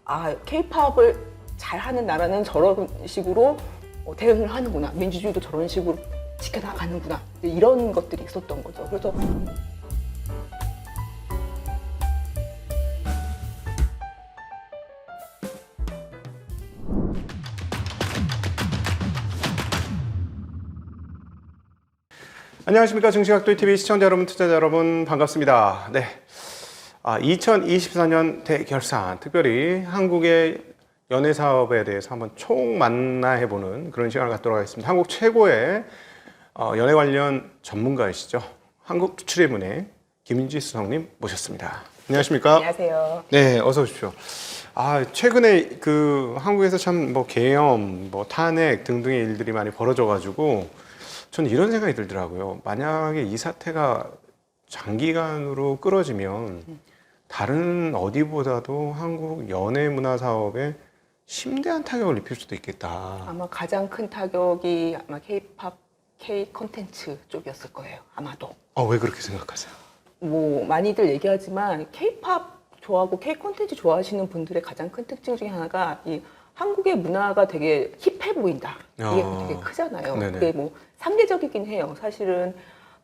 아, 케이팝을 잘하는 나라는 저런 식으로 대응을 하는구나. 민주주의도 저런 식으로 지켜나가는구나. 이런 것들이 있었던 거죠. 그래서 안녕하십니까. 증시각도TV 시청자 여러분, 투자자 여러분 반갑습니다. 네, 2024년 대결산, 특별히 한국의 연예 사업에 대해서 한번 총만나해보는 그런 시간을 갖도록 하겠습니다. 한국 최고의 연예 관련 전문가이시죠. 한국출입문의 김인지 수석님 모셨습니다. 안녕하십니까? 안녕하세요. 네, 어서 오십시오. 최근에 한국에서 참 계엄, 탄핵 등등의 일들이 많이 벌어져가지고 저는 이런 생각이 들더라고요. 만약에 이 사태가 장기간으로 끌어지면 다른 어디보다도 한국 연예 문화 사업에 심대한 타격을 입힐 수도 있겠다. 아마 가장 큰 타격이 아마 K-팝, K-콘텐츠 쪽이었을 거예요. 아마도. 왜 그렇게 생각하세요? 많이들 얘기하지만 K-팝 좋아하고 K-콘텐츠 좋아하시는 분들의 가장 큰 특징 중에 하나가 이 한국의 문화가 되게 힙해 보인다. 이게 되게 크잖아요. 네네. 그게 상대적이긴 해요. 사실은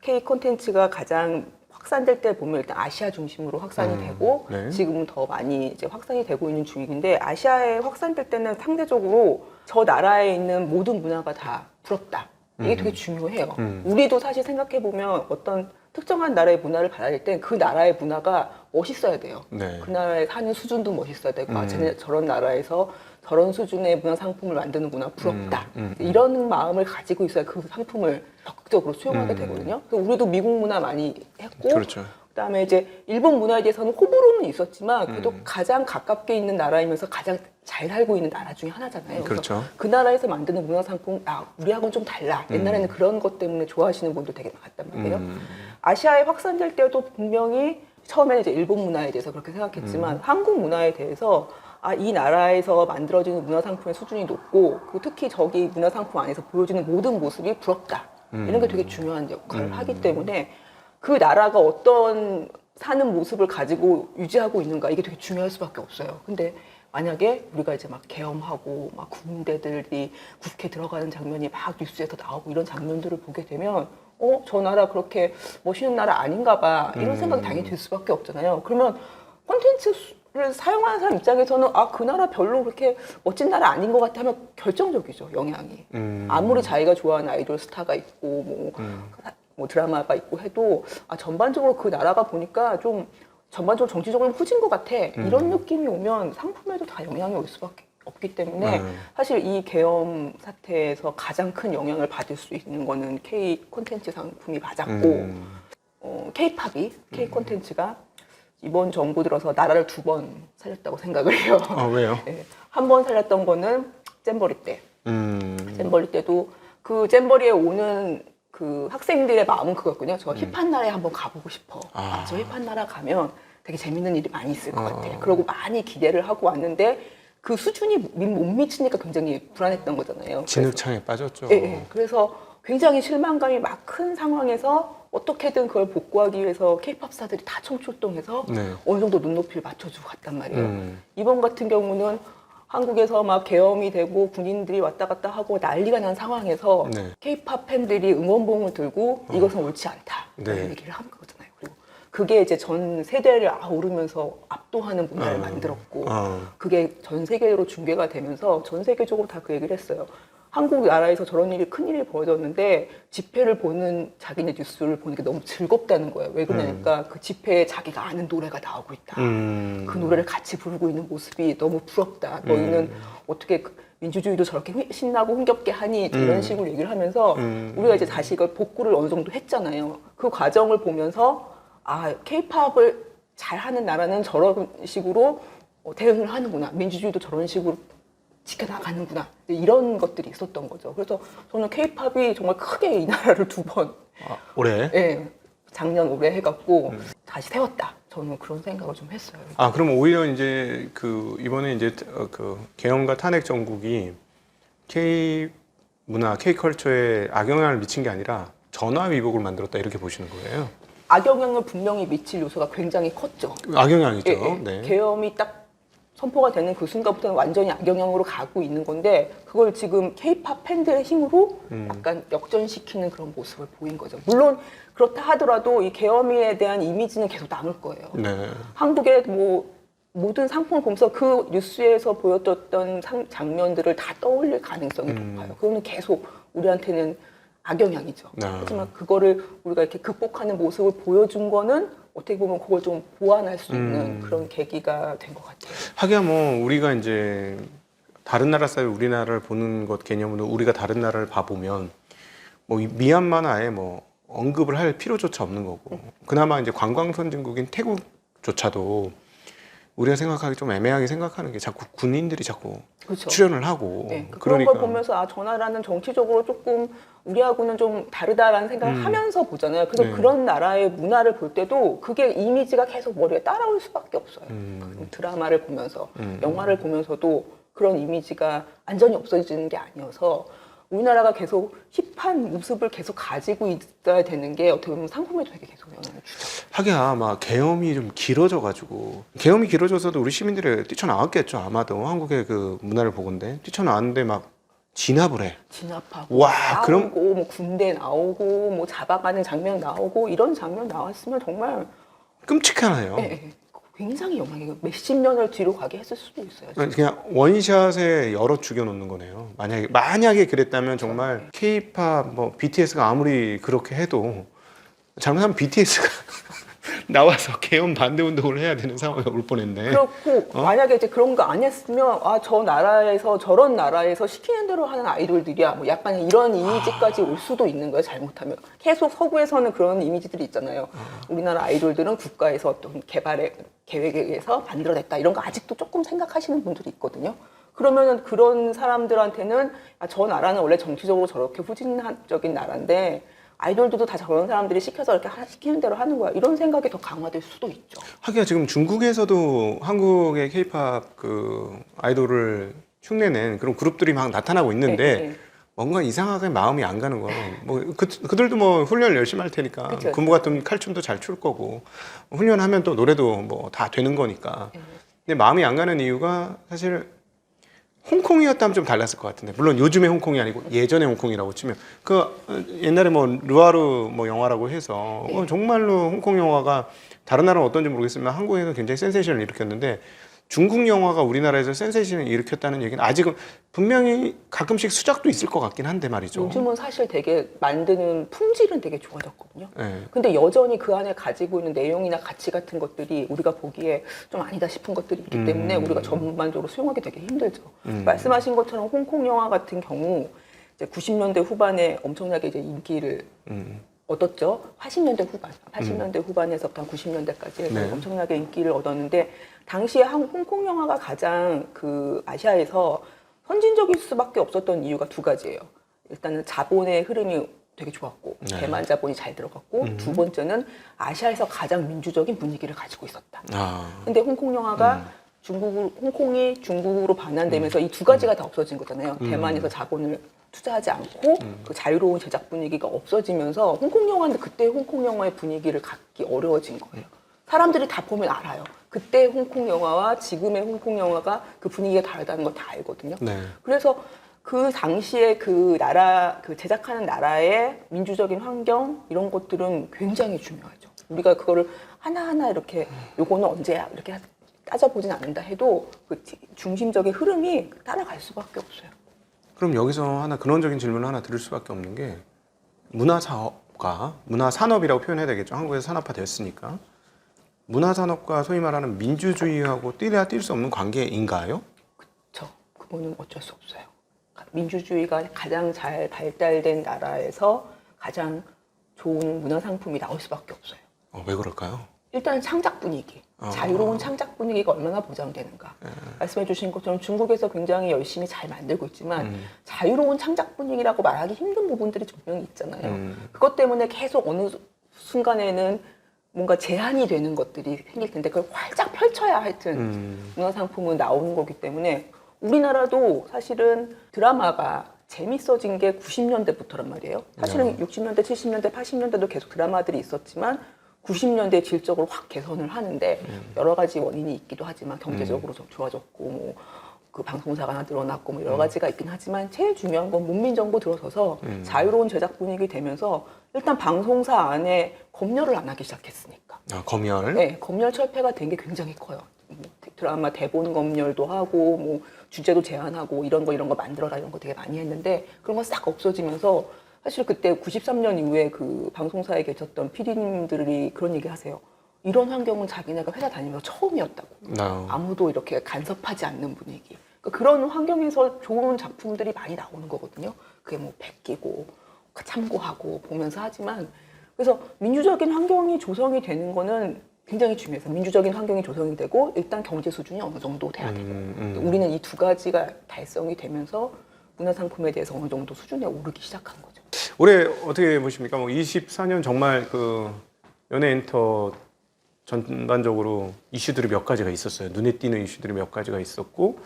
K-콘텐츠가 가장 확산될 때 보면 일단 아시아 중심으로 확산이 되고 네. 지금은 더 많이 이제 확산이 되고 있는 중인데 아시아에 확산될 때는 상대적으로 저 나라에 있는 모든 문화가 다 부럽다. 이게 되게 중요해요. 우리도 사실 생각해 보면 어떤 특정한 나라의 문화를 받아들일 때 그 나라의 문화가 멋있어야 돼요. 네. 그 나라에 사는 수준도 멋있어야 되고 쟤네 저런 나라에서 저런 수준의 문화 상품을 만드는구나, 부럽다. 이런 마음을 가지고 있어야 그 상품을 적극적으로 수용하게 되거든요. 그래서 우리도 미국 문화 많이 했고, 그렇죠. 그다음에 이제 일본 문화에 대해서는 호불호는 있었지만 그래도 가장 가깝게 있는 나라이면서 가장 잘 살고 있는 나라 중에 하나잖아요. 그렇죠. 그래서 그 나라에서 만드는 문화 상품, 우리하고는 좀 달라. 옛날에는 그런 것 때문에 좋아하시는 분도 되게 많았단 말이에요. 아시아에 확산될 때도 분명히 처음에는 이제 일본 문화에 대해서 그렇게 생각했지만 한국 문화에 대해서 이 나라에서 만들어지는 문화 상품의 수준이 높고 그리고 특히 저기 문화 상품 안에서 보여지는 모든 모습이 부럽다. 이런 게 되게 중요한 역할을 하기 때문에 그 나라가 어떤 사는 모습을 가지고 유지하고 있는가 이게 되게 중요할 수밖에 없어요. 근데 만약에 우리가 이제 막 계엄하고 막 군대들이 국회 들어가는 장면이 막 뉴스에서 나오고 이런 장면들을 보게 되면 저 나라 그렇게 멋있는 나라 아닌가 봐 이런 생각이 당연히 들 수밖에 없잖아요. 그러면 콘텐츠를 사용하는 사람 입장에서는 그 나라 별로 그렇게 멋진 나라 아닌 것 같아 하면 결정적이죠, 영향이. 아무리 자기가 좋아하는 아이돌 스타가 있고 뭐 드라마가 있고 해도 전반적으로 그 나라가 보니까 좀 전반적으로 정치적으로 후진 것 같아 이런 느낌이 오면 상품에도 다 영향이 올 수밖에 없기 때문에 사실 이 계엄 사태에서 가장 큰 영향을 받을 수 있는 거는 K 콘텐츠 상품이 맞았고 K-팝이 K 콘텐츠가 이번 정부 들어서 나라를 2번 살렸다고 생각을 해요. 왜요? 네, 한 번 살렸던 거는 잼버리 때. 잼버리 때도 그 잼버리에 오는 그 학생들의 마음은 그거였군요. 저 힙한 나라에 한번 가보고 싶어. 저 힙한 나라 가면 되게 재밌는 일이 많이 있을 것 같아. 그러고 많이 기대를 하고 왔는데 그 수준이 못 미치니까 굉장히 불안했던 거잖아요. 진흙창에 빠졌죠. 네, 그래서 굉장히 실망감이 막 큰 상황에서 어떻게든 그걸 복구하기 위해서 K-팝 스타들이 다 총출동해서 어느 정도 눈높이를 맞춰주고 갔단 말이에요. 이번 같은 경우는 한국에서 막 계엄이 되고 군인들이 왔다 갔다 하고 난리가 난 상황에서 K-팝 팬들이 응원봉을 들고 이것은 옳지 않다 이런 얘기를 한 거잖아요. 그리고 그게 이제 전 세대를 아우르면서 압도하는 문화를 만들었고 그게 전 세계로 중계가 되면서 전 세계적으로 다 그 얘기를 했어요. 한국 나라에서 저런 일이 큰일이 벌어졌는데 집회를 보는 자기네 뉴스를 보는 게 너무 즐겁다는 거예요. 왜 그러냐니까 그 집회에 자기가 아는 노래가 나오고 있다. 그 노래를 같이 부르고 있는 모습이 너무 부럽다. 너희는 어떻게 민주주의도 저렇게 신나고 흥겹게 하니 이런 식으로 얘기를 하면서 우리가 이제 다시 이걸 복구를 어느 정도 했잖아요. 그 과정을 보면서 K-팝을 잘하는 나라는 저런 식으로 대응을 하는구나. 민주주의도 저런 식으로 지켜나가는구나. 이런 것들이 있었던 거죠. 그래서 저는 K-팝이 정말 크게 이 나라를 2번 올해? 네, 작년 올해 해갖고 다시 세웠다. 저는 그런 생각을 좀 했어요. 그럼 오히려 이제 이번에 이제 계엄과 탄핵 정국이 K 문화, K 컬처에 악영향을 미친 게 아니라 전화위복을 만들었다 이렇게 보시는 거예요? 악영향을 분명히 미칠 요소가 굉장히 컸죠. 악영향이죠. 예, 예. 네. 계엄이 딱 선포가 되는 그 순간부터는 완전히 악영향으로 가고 있는 건데 그걸 지금 K-팝 팬들의 힘으로 약간 역전시키는 그런 모습을 보인 거죠. 물론 그렇다 하더라도 이 계엄에 대한 이미지는 계속 남을 거예요. 네. 한국의 뭐 모든 상품을 보면서 그 뉴스에서 보여줬던 장면들을 다 떠올릴 가능성이 높아요. 그거는 계속 우리한테는 악영향이죠. 네. 하지만 그거를 우리가 이렇게 극복하는 모습을 보여준 거는 어떻게 보면 그걸 좀 보완할 수 있는 그런 계기가 된 것 같아요. 하기야 뭐 우리가 이제 다른 나라 사회 우리나라를 보는 것 개념으로 우리가 다른 나라를 봐보면 뭐 미얀마는 아예 뭐 언급을 할 필요조차 없는 거고 그나마 이제 관광 선진국인 태국조차도 우리가 생각하기 좀 애매하게 생각하는 게 자꾸 군인들이 자꾸 그렇죠. 출연을 하고 네, 그런 그러니까 걸 보면서 아, 저 나라는 정치적으로 조금 우리하고는 좀 다르다라는 생각을 하면서 보잖아요. 그래서 네. 그런 나라의 문화를 볼 때도 그게 이미지가 계속 머리에 따라올 수밖에 없어요. 드라마를 보면서 영화를 보면서도 그런 이미지가 완전히 없어지는 게 아니어서 우리나라가 계속 힙한 모습을 계속 가지고 있어야 되는 게 어떻게 보면 상품에도 되게 계속 영향을 주죠. 하기야 아마 계엄이 좀 길어져가지고 계엄이 길어져서도 우리 시민들이 뛰쳐나왔겠죠. 아마도 한국의 그 문화를 보건데 뛰쳐나왔는데 막 진압을 해. 진압하고 와, 싸우고 그럼- 뭐 군대 나오고 뭐 잡아가는 장면 나오고 이런 장면 나왔으면 정말 끔찍하네요. 예, 예. 굉장히 영향이 몇십 년을 뒤로 가게 했을 수도 있어요. 그냥 원샷에 열어 죽여놓는 거네요. 만약에 그랬다면 정말 K-팝 뭐 BTS가 아무리 그렇게 해도 잘못하면 BTS가 나와서 계엄 반대 운동을 해야 되는 상황이 올 뻔했네. 그렇고 만약에 이제 그런 거 안 했으면 아, 저 나라에서 저런 나라에서 시키는 대로 하는 아이돌들이야 뭐 약간 이런 이미지까지 올 수도 있는 거예요. 잘못하면 계속 서구에서는 그런 이미지들이 있잖아요. 우리나라 아이돌들은 국가에서 어떤 개발의 계획에 의해서 만들어냈다 이런 거 아직도 조금 생각하시는 분들이 있거든요. 그러면은 그런 사람들한테는 아, 저 나라는 원래 정치적으로 저렇게 후진적인 나라인데 아이돌들도 다 저런 사람들이 시켜서 이렇게 시키는 대로 하는 거야. 이런 생각이 더 강화될 수도 있죠. 하기야 지금 중국에서도 한국의 K-팝 그 아이돌을 흉내낸 그런 그룹들이 막 나타나고 있는데 네, 네. 뭔가 이상하게 마음이 안 가는 거예요. 뭐 그들도 뭐 훈련을 열심히 할 테니까 그쵸. 군부 같은 칼춤도 잘 출 거고 훈련하면 또 노래도 뭐 다 되는 거니까. 근데 마음이 안 가는 이유가 사실 홍콩이었다면 좀 달랐을 것 같은데 물론 요즘의 홍콩이 아니고 예전의 홍콩이라고 치면 그 옛날에 뭐 르와르 뭐 영화라고 해서 정말로 홍콩 영화가 다른 나라는 어떤지 모르겠지만 한국에서 굉장히 센세이션을 일으켰는데 중국 영화가 우리나라에서 센세이션을 일으켰다는 얘기는 아직은 분명히 가끔씩 수작도 있을 것 같긴 한데 말이죠. 요즘은 사실 되게 만드는 품질은 되게 좋아졌거든요. 네. 근데 여전히 그 안에 가지고 있는 내용이나 가치 같은 것들이 우리가 보기에 좀 아니다 싶은 것들이 있기 때문에 우리가 전반적으로 수용하기 되게 힘들죠. 말씀하신 것처럼 홍콩 영화 같은 경우 이제 90년대 후반에 엄청나게 이제 인기를 얻었죠. 80년대 후반, 80년대 후반에서부터 90년대까지 네. 엄청나게 인기를 얻었는데 당시에 홍콩 영화가 가장 그 아시아에서 선진적일 수밖에 없었던 이유가 두 가지예요. 일단은 자본의 흐름이 되게 좋았고 네. 대만 자본이 잘 들어갔고 두 번째는 아시아에서 가장 민주적인 분위기를 가지고 있었다. 아, 근데 홍콩 영화가 홍콩이 중국으로 반환되면서 이 두 가지가 다 없어진 거잖아요. 대만에서 자본을 투자하지 않고 그 자유로운 제작 분위기가 없어지면서 홍콩 영화는 그때 홍콩 영화의 분위기를 갖기 어려워진 거예요. 사람들이 다 보면 알아요. 그때 홍콩 영화와 지금의 홍콩 영화가 그 분위기가 다르다는 걸 다 알거든요. 네. 그래서 그 당시에 그 나라, 그 제작하는 나라의 민주적인 환경 이런 것들은 굉장히 중요하죠. 우리가 그거를 하나하나 이렇게 요거는 언제야 이렇게 따져보진 않는다 해도 그 중심적인 흐름이 따라갈 수밖에 없어요. 그럼 여기서 하나 근원적인 질문을 하나 드릴 수밖에 없는 게 문화사업과 문화산업이라고 표현해야 되겠죠. 한국에서 산업화됐으니까 문화산업과 소위 말하는 민주주의하고 뛸래야 뛸 수 없는 관계인가요? 그렇죠. 그거는 어쩔 수 없어요. 민주주의가 가장 잘 발달된 나라에서 가장 좋은 문화 상품이 나올 수밖에 없어요. 왜 그럴까요? 일단 창작 분위기, 자유로운 창작 분위기가 얼마나 보장되는가. 말씀해 주신 것처럼 중국에서 굉장히 열심히 잘 만들고 있지만 자유로운 창작 분위기라고 말하기 힘든 부분들이 분명히 있잖아요. 그것 때문에 계속 어느 순간에는 뭔가 제한이 되는 것들이 생길 텐데 그걸 활짝 펼쳐야 하여튼 문화상품은 나오는 거기 때문에 우리나라도 사실은 드라마가 재밌어진 게 90년대부터란 말이에요. 사실은 60년대, 70년대, 80년대도 계속 드라마들이 있었지만 90년대 질적으로 확 개선을 하는데 여러 가지 원인이 있기도 하지만 경제적으로 좀 좋아졌고 뭐 그 방송사가 하나 늘어났고 뭐 여러 가지가 있긴 하지만 제일 중요한 건 문민정부 들어서서 자유로운 제작 분위기 되면서 일단 방송사 안에 검열을 안 하기 시작했으니까. 아, 검열? 네, 검열 철폐가 된 게 굉장히 커요. 뭐 드라마 대본 검열도 하고 뭐 주제도 제한하고 이런 거 만들어라 이런 거 되게 많이 했는데 그런 거 싹 없어지면서 사실 그때 93년 이후에 그 방송사에 계셨던 PD님들이 그런 얘기 하세요. 이런 환경은 자기네가 회사 다니면서 처음이었다고. 아무도 이렇게 간섭하지 않는 분위기. 그러니까 그런 환경에서 좋은 작품들이 많이 나오는 거거든요. 그게 뭐 베끼고 참고하고 보면서 하지만 그래서 민주적인 환경이 조성이 되는 거는 굉장히 중요해서 민주적인 환경이 조성이 되고 일단 경제 수준이 어느 정도 돼야 되고 우리는 이 두 가지가 달성이 되면서 문화상품에 대해서 어느 정도 수준에 오르기 시작한 거죠. 올해 어떻게 보십니까? 뭐 24년 정말 그 연예 엔터 전반적으로 이슈들이 몇 가지가 있었어요. 눈에 띄는 이슈들이 몇 가지가 있었고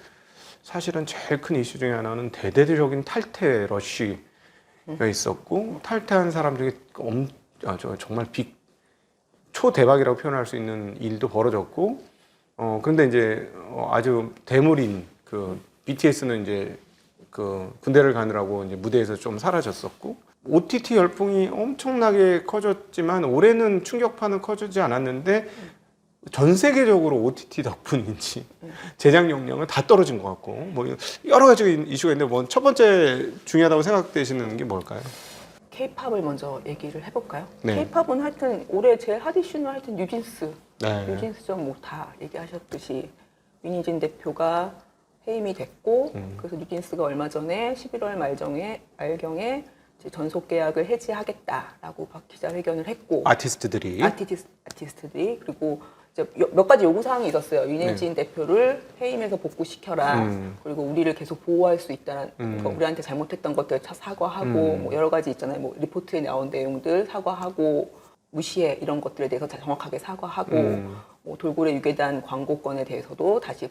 사실은 제일 큰 이슈 중에 하나는 대대적인 탈퇴 러쉬가 있었고 탈퇴한 사람 중에 정말 초대박이라고 표현할 수 있는 일도 벌어졌고 그런데 이제 아주 대물인 그 BTS는 이제 그 군대를 가느라고 이제 무대에서 좀 사라졌었고 OTT 열풍이 엄청나게 커졌지만 올해는 충격파는 커지지 않았는데 전 세계적으로 OTT 덕분인지 제작 역량은 다 떨어진 것 같고 뭐 여러 가지 이슈가 있는데 뭐 첫 번째 중요하다고 생각되시는 게 뭘까요? K-팝을 먼저 얘기를 해볼까요? 네. K-팝은 하여튼 올해 제일 핫 이슈는 하여튼 뉴진스. 네. 뉴진스전 뭐 다 얘기하셨듯이 민희진 대표가 해임이 됐고 그래서 뉴진스가 얼마 전에 11월 말경에 이제 전속 계약을 해지하겠다라고 기자회견을 했고 아티스트들이 아티스트들이 그리고 이제 몇 가지 요구 사항이 있었어요. 윤혜진 대표를 해임해서 복구시켜라. 그리고 우리를 계속 보호할 수 있다는 그러니까 우리한테 잘못했던 것들 사과하고 뭐 여러 가지 있잖아요. 뭐 리포트에 나온 내용들 사과하고 무시해 이런 것들에 대해서 정확하게 사과하고 뭐 돌고래 유괴단 광고권에 대해서도 다시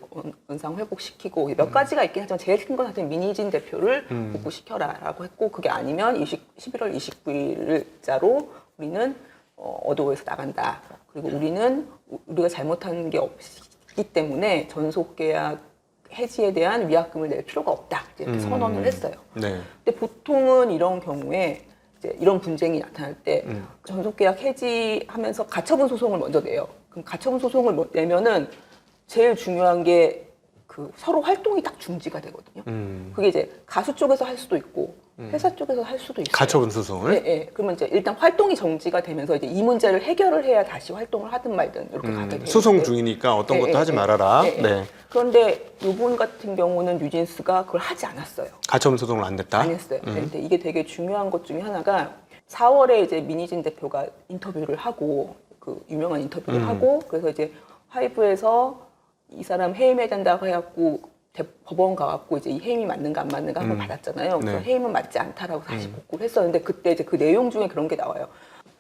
원상 회복시키고 몇 가지가 있긴 하지만 제일 큰 건 하여튼 민희진 대표를 복구시켜라라고 했고 그게 아니면 11월 29일자로 우리는 어도에서 나간다. 그리고 우리가 잘못한 게 없기 때문에 전속계약 해지에 대한 위약금을 낼 필요가 없다. 이렇게 선언을 했어요. 네. 근데 보통은 이런 경우에 이제 이런 분쟁이 나타날 때 전속계약 해지하면서 가처분 소송을 먼저 내요. 그럼 가처분 소송을 내면은 제일 중요한 게 그 서로 활동이 딱 중지가 되거든요. 그게 이제 가수 쪽에서 할 수도 있고 회사 쪽에서 할 수도 있어요. 가처분 소송을? 네, 네. 그러면 이제 일단 활동이 정지가 되면서 이제 이 문제를 해결을 해야 다시 활동을 하든 말든 이렇게 가게 되는데 소송 중이니까 어떤 것도 하지 말아라. 네. 그런데 이분 같은 경우는 뉴진스가 그걸 하지 않았어요. 가처분 소송을 안 냈다? 안 했어요. 근데 이게 되게 중요한 것 중에 하나가 4월에 이제 민희진 대표가 인터뷰를 하고 그 유명한 인터뷰를 하고 그래서 이제 하이브에서 이 사람 해임해야 된다고 해갖고 법원 가갖고 이제 이 해임이 맞는가 안 맞는가 한번 받았잖아요. 그래서 해임은 맞지 않다라고 다시 복구를 했었는데 그때 이제 그 내용 중에 그런 게 나와요.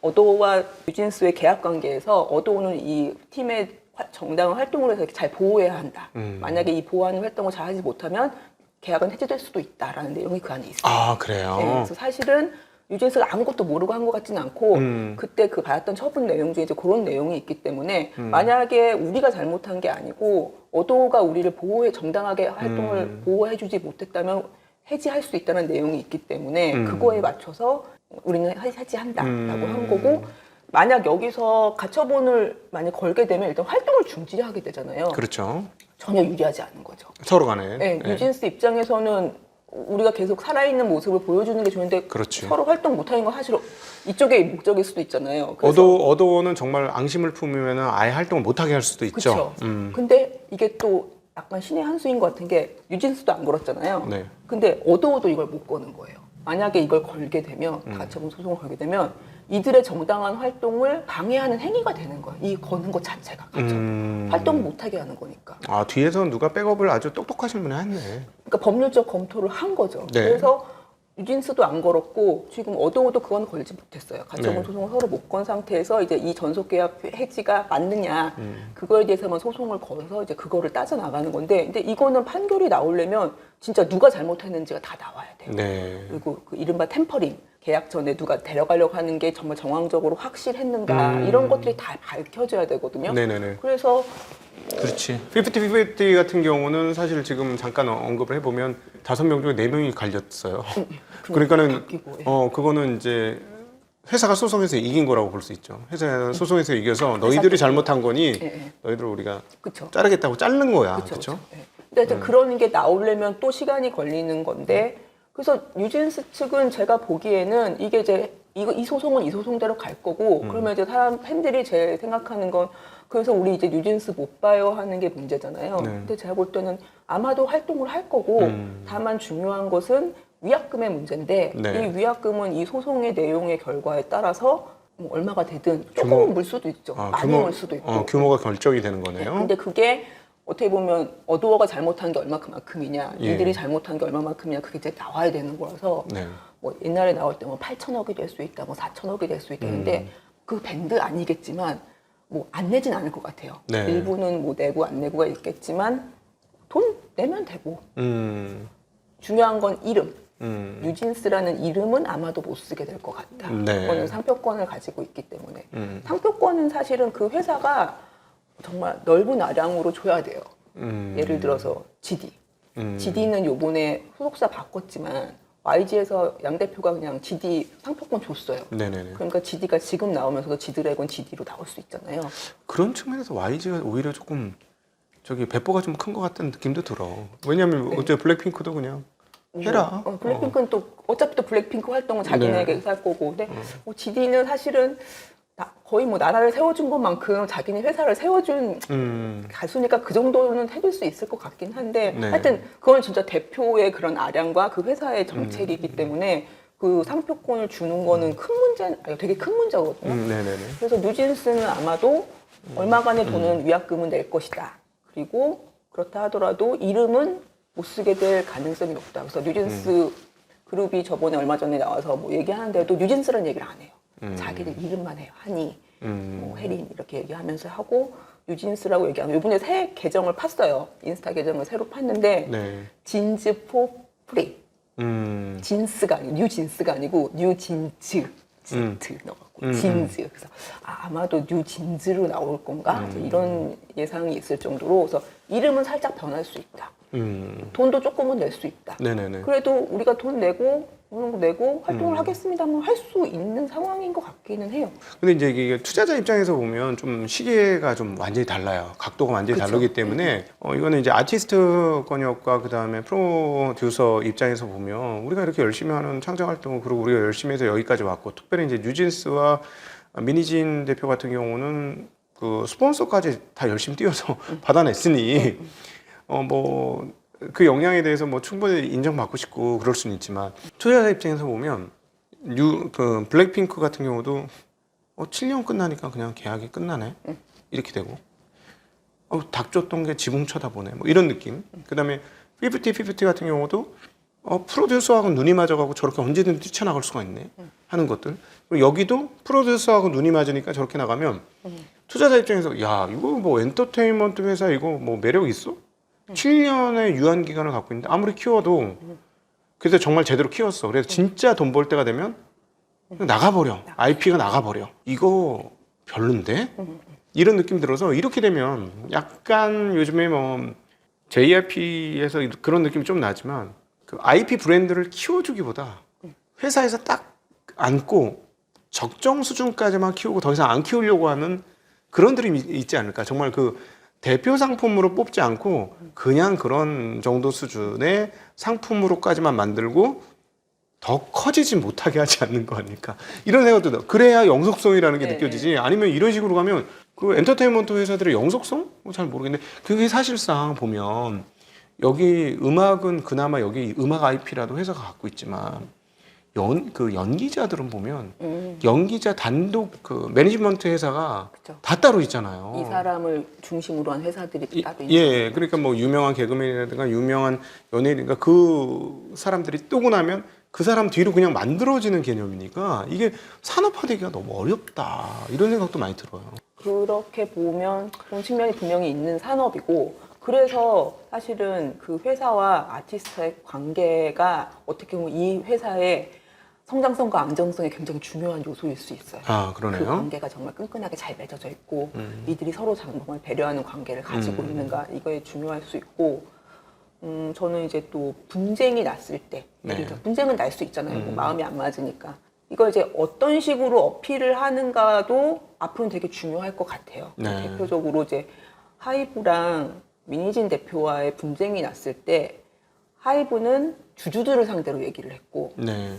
어도와 뉴진스의 계약 관계에서 어도는 이 팀의 정당한 활동을 해서 이렇게 잘 보호해야 한다. 만약에 이 보호하는 활동을 잘 하지 못하면 계약은 해지될 수도 있다라는 내용이 그 안에 있어요. 아, 그래요? 네, 그래서 사실은 뉴진스가 아무것도 모르고 한 것 같지는 않고 그때 그 받았던 처분 내용 중에 이제 그런 내용이 있기 때문에 만약에 우리가 잘못한 게 아니고 어도가 우리를 정당하게 활동을 보호해주지 못했다면 해지할 수 있다는 내용이 있기 때문에 그거에 맞춰서 우리는 해지한다라고 한 거고 만약 여기서 가처분을 만약 걸게 되면 일단 활동을 중지하게 되잖아요. 그렇죠. 전혀 유리하지 않은 거죠. 서로 간에. 네, 뉴진스 입장에서는 우리가 계속 살아있는 모습을 보여주는 게 좋은데 그렇지. 서로 활동 못하는 건 사실 이쪽의 목적일 수도 있잖아요. 그래서 어도는 정말 앙심을 품으면 아예 활동을 못하게 할 수도 있죠. 그렇죠. 근데 이게 또 약간 신의 한 수인 것 같은 게 뉴진스도 안 걸었잖아요. 네. 근데 어도도 이걸 못 거는 거예요. 만약에 이걸 걸게 되면 가처분 소송을 걸게 되면 이들의 정당한 활동을 방해하는 행위가 되는 거예요. 이 거는 것 자체가 가처분. 활동 못하게 하는 거니까. 아, 뒤에서 누가 백업을 아주 똑똑하신 분이 했네. 그러니까 법률적 검토를 한 거죠. 네. 그래서 뉴진스도 안 걸었고 지금 어도도 그건 걸지 못했어요. 가처분 네. 소송을 서로 못 건 상태에서 이제 이 전속계약 해지가 맞느냐 그거에 대해서만 소송을 걸어서 이제 그거를 따져 나가는 건데, 근데 이거는 판결이 나오려면 진짜 누가 잘못했는지가 다 나와야 돼요. 네. 그리고 그 이른바 템퍼링, 계약 전에 누가 데려가려고 하는 게 정말 정황적으로 확실했는가 이런 것들이 다 밝혀져야 되거든요. 네네네. 그래서 그렇지. 50-50 같은 경우는 사실 지금 잠깐 언급을 해보면 5명 중에 4명이 갈렸어요. 그러니까는 바뀌고, 예. 그거는 이제 회사가 소송해서 이긴 거라고 볼 수 있죠. 회사가 소송해서 이겨서 너희들이 잘못한 거니 예. 너희들 우리가 그쵸. 자르겠다고 자른 거야. 그쵸. 그렇죠? 예. 근데 이제 그런 게 나오려면 또 시간이 걸리는 건데 그래서 뉴진스 측은 제가 보기에는 이게 이제 이 소송은 이 소송대로 갈 거고 그러면 이제 팬들이 제일 생각하는 건 그래서 우리 이제 뉴진스 못 봐요 하는 게 문제잖아요. 네. 근데 제가 볼 때는 아마도 활동을 할 거고 다만 중요한 것은 위약금의 문제인데 네. 이 위약금은 이 소송의 내용의 결과에 따라서 뭐 얼마가 되든 조금은 물 수도 있죠. 많이 물 수도 있고. 규모가 결정이 되는 거네요. 근데 그게 어떻게 보면 어도어가 잘못한 게 얼마큼이냐, 예. 이들이 잘못한 게 얼마만큼이냐 그게 이제 나와야 되는 거라서 네. 뭐 옛날에 나올 때 뭐 8천억이 될 수 있다, 뭐 4천억이 될 수 있다 했는데 그 밴드 아니겠지만 뭐 안 내진 않을 것 같아요. 네. 일부는 뭐 내고 안 내고가 있겠지만 돈 내면 되고 중요한 건 이름. 뉴진스라는 이름은 아마도 못 쓰게 될 것 같다. 네. 그거는 상표권을 가지고 있기 때문에 상표권은 사실은 그 회사가 정말 넓은 아량으로 줘야 돼요. 예를 들어서 GD. GD는 요번에 소속사 바꿨지만 YG에서 양 대표가 그냥 GD 상표권 줬어요. 네네네. 그러니까 GD가 지금 나오면서도 지드래곤 GD로 나올 수 있잖아요. 그런 측면에서 YG가 오히려 조금 저기 배포가 좀 큰 것 같다는 느낌도 들어. 왜냐하면 네. 어째 블랙핑크도 그냥 해라. 블랙핑크는 또 어차피 또 블랙핑크 활동은 자기네에게 할 거고. 근데 뭐 GD는 사실은 거의 뭐 나라를 세워준 것만큼 자기네 회사를 세워준 가수니까 그 정도는 해줄 수 있을 것 같긴 한데 네. 하여튼 그건 진짜 대표의 그런 아량과 그 회사의 정책이기 때문에 그 상표권을 주는 거는 큰 문제, 아니, 되게 큰 문제거든요. 네네네. 그래서 뉴진스는 아마도 얼마간의 돈은 위약금은 낼 것이다. 그리고 그렇다 하더라도 이름은 못 쓰게 될 가능성이 높다. 그래서 뉴진스 그룹이 저번에 얼마 전에 나와서 뭐 얘기하는데도 뉴진스라는 얘기를 안 해요. 자기들 이름만 해요. 한이, 뭐 혜린 이렇게 얘기하면서 하고 뉴진스라고 얘기하고 이번에 새 계정을 팠어요. 인스타 계정을 새로 팠는데 네. 진즈 포 프리. 진스가 아니고 뉴진스가 아니고 뉴진즈 진트 넣어갖고 진즈. 그래서 아마도 뉴진즈로 나올 건가 이제 이런 예상이 있을 정도로 그래서 이름은 살짝 변할 수 있다. 돈도 조금은 낼 수 있다. 네네네. 그래도 우리가 돈 내고 어느 정도 내고 활동을 하겠습니다만 할 수 있는 상황인 것 같기는 해요. 근데 이제 이게 투자자 입장에서 보면 좀 시계가 좀 완전히 달라요. 각도가 완전히 그쵸. 다르기 때문에 이거는 이제 아티스트 권역과 그 다음에 프로듀서 입장에서 보면 우리가 이렇게 열심히 하는 창작 활동을 그리고 우리가 열심히 해서 여기까지 왔고 특별히 이제 뉴진스와 미니진 대표 같은 경우는 그 스폰서까지 다 열심히 뛰어서 받아냈으니 뭐 그 영향에 대해서 뭐 충분히 인정받고 싶고 그럴 수는 있지만 투자자 입장에서 보면 그 블랙핑크 같은 경우도 7년 끝나니까 그냥 계약이 끝나네 이렇게 되고 닭 줬던 게 지붕 쳐다보네 뭐 이런 느낌. 그다음에 50-50 같은 경우도 프로듀서하고 눈이 맞아가고 저렇게 언제든 뛰쳐나갈 수가 있네 하는 것들. 그리고 여기도 프로듀서하고 눈이 맞으니까 저렇게 나가면 투자자 입장에서 야 이거 뭐 엔터테인먼트 회사 이거 뭐 매력 있어? 7년의 유한 기간을 갖고 있는데 아무리 키워도 그래서 정말 제대로 키웠어. 그래서 진짜 돈 벌 때가 되면 나가버려. IP가 나가버려. 이거 별론데? 이런 느낌 들어서 이렇게 되면 약간 요즘에 뭐 JYP에서 그런 느낌이 좀 나지만 그 IP 브랜드를 키워주기보다 회사에서 딱 안고 적정 수준까지만 키우고 더 이상 안 키우려고 하는 그런 들이 있지 않을까. 정말 그 대표 상품으로 뽑지 않고 그냥 그런 정도 수준의 상품으로까지만 만들고 더 커지지 못하게 하지 않는 거 아닐까 이런 생각도 들어요. 그래야 영속성이라는 게 네, 느껴지지 아니면 이런 식으로 가면 그 엔터테인먼트 회사들의 영속성? 잘 모르겠는데 그게 사실상 보면 여기 음악은 그나마 여기 음악 IP라도 회사가 갖고 있지만 그 연기자들은 보면 연기자 단독 그 매니지먼트 회사가 그쵸. 다 따로 있잖아요. 이 사람을 중심으로 한 회사들이 따로 있는 예, 그러니까 뭐 유명한 개그맨이라든가 유명한 연예인이니까 그 사람들이 뜨고 나면 그 사람 뒤로 그냥 만들어지는 개념이니까 이게 산업화되기가 너무 어렵다 이런 생각도 많이 들어요. 그렇게 보면 그런 측면이 분명히 있는 산업이고 그래서 사실은 그 회사와 아티스트의 관계가 어떻게 보면 이 회사의 성장성과 안정성이 굉장히 중요한 요소일 수 있어요. 아, 그 그러네요. 관계가 정말 끈끈하게 잘 맺어져 있고 이들이 서로 정말 배려하는 관계를 가지고 있는가 이거에 중요할 수 있고 저는 이제 또 분쟁이 났을 때 네. 예를 들어 분쟁은 날 수 있잖아요. 뭐 마음이 안 맞으니까 이걸 이제 어떤 식으로 어필을 하는가도 앞으로는 되게 중요할 것 같아요. 네. 대표적으로 이제 하이브랑 민희진 대표와의 분쟁이 났을 때 하이브는 주주들을 상대로 얘기를 했고 네.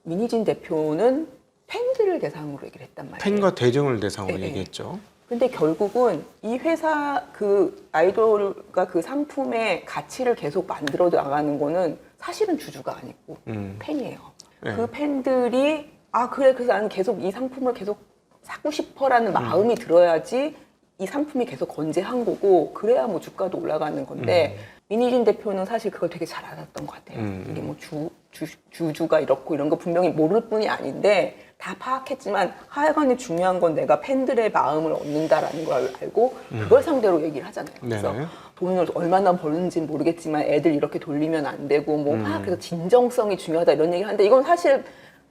민희진 대표는 팬들을 대상으로 얘기를 했단 말이에요. 팬과 대중을 대상으로 네, 네. 얘기했죠. 근데 결국은 이 회사 그 아이돌과 그 상품의 가치를 계속 만들어 나가는 거는 사실은 주주가 아니고 팬이에요. 네. 그 팬들이 아 그래 그래서 나는 계속 이 상품을 계속 사고 싶어라는 마음이 들어야지 이 상품이 계속 건재한 거고 그래야 뭐 주가도 올라가는 건데 민희진 대표는 사실 그걸 되게 잘 알았던 것 같아요. 이게 뭐 주주가 이렇고 이런 거 분명히 모를 뿐이 아닌데 다 파악했지만 하여간에 중요한 건 내가 팬들의 마음을 얻는다라는 걸 알고 그걸 상대로 얘기를 하잖아요. 그래서 네네. 돈을 얼마나 버는지는 모르겠지만 애들 이렇게 돌리면 안 되고 뭐 그래서 진정성이 중요하다 이런 얘기를 하는데 이건 사실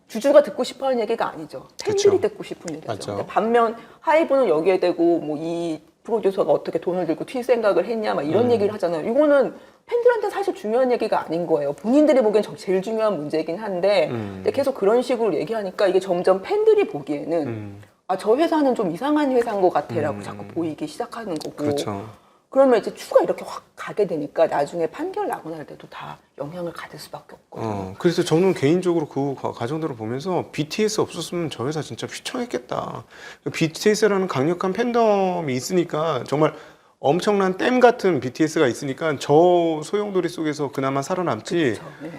주주가 듣고 싶어하는 얘기가 아니죠. 팬들이 그쵸. 듣고 싶은 얘기죠. 맞죠. 근데 반면 하이브는 여기에 대고 뭐 이 프로듀서가 어떻게 돈을 들고 튈 생각을 했냐 막 이런 얘기를 하잖아요. 이거는 팬들한테 사실 중요한 얘기가 아닌 거예요. 본인들이 보기엔 제일 중요한 문제이긴 한데 근데 계속 그런 식으로 얘기하니까 이게 점점 팬들이 보기에는 아, 저 회사는 좀 이상한 회사인 것 같아라고 자꾸 보이기 시작하는 거고 그렇죠. 그러면 이제 추가 이렇게 확 가게 되니까 나중에 판결 나고 날 때도 다 영향을 가질 수밖에 없거든요. 그래서 저는 개인적으로 그 과정들을 보면서 BTS 없었으면 저 회사 진짜 휘청했겠다. BTS라는 강력한 팬덤이 있으니까 정말 엄청난 댐 같은 BTS가 있으니까 저 소용돌이 속에서 그나마 살아남지. 그렇죠. 네.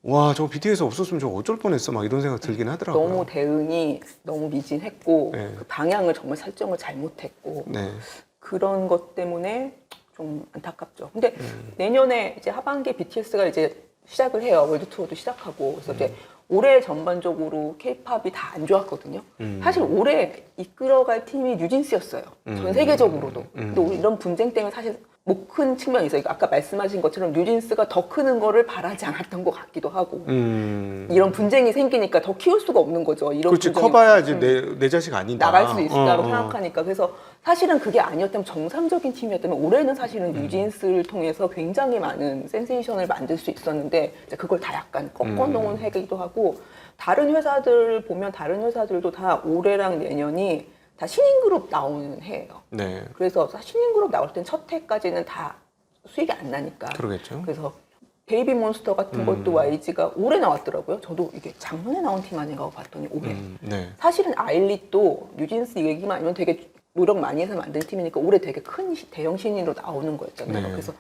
와, 저 BTS 없었으면 저 어쩔 뻔했어. 막 이런 생각 들긴 하더라고요. 너무 대응이 너무 미진했고 네. 그 방향을 정말 설정을 잘못했고 네. 그런 것 때문에 좀 안타깝죠. 근데 내년에 이제 하반기에 BTS가 이제 시작을 해요. 월드 투어도 시작하고 그래서 이제 올해 전반적으로 K-팝이 다 안 좋았거든요. 사실 올해 이끌어갈 팀이 뉴진스였어요. 전 세계적으로도. 근데 이런 분쟁 때문에 사실 못 큰 측면이 있어요. 아까 말씀하신 것처럼 뉴진스가 더 크는 거를 바라지 않았던 것 같기도 하고 이런 분쟁이 생기니까 더 키울 수가 없는 거죠. 이런 그렇지, 분쟁이 커봐야지 내 자식 아니다. 나갈 수 있다고 생각하니까 그래서 사실은 그게 아니었다면 정상적인 팀이었다면 올해는 사실은 뉴진스를 통해서 굉장히 많은 센세이션을 만들 수 있었는데 이제 그걸 다 약간 꺾어놓은 해기도 하고 다른 회사들 보면 다른 회사들도 다 올해랑 내년이 다 신인 그룹 나오는 해예요. 네. 그래서 신인 그룹 나올 땐 첫 해까지는 다 수익이 안 나니까. 그러겠죠. 그래서 베이비몬스터 같은 것도 YG가 올해 나왔더라고요. 저도 이게 작년에 나온 팀 아닌가 하고 봤더니 올해. 네. 사실은 아일릿도 뉴진스 얘기만 아니면 되게 노력 많이 해서 만든 팀이니까 올해 되게 큰 대형 신인으로 나오는 거였잖아요. 네. 그래서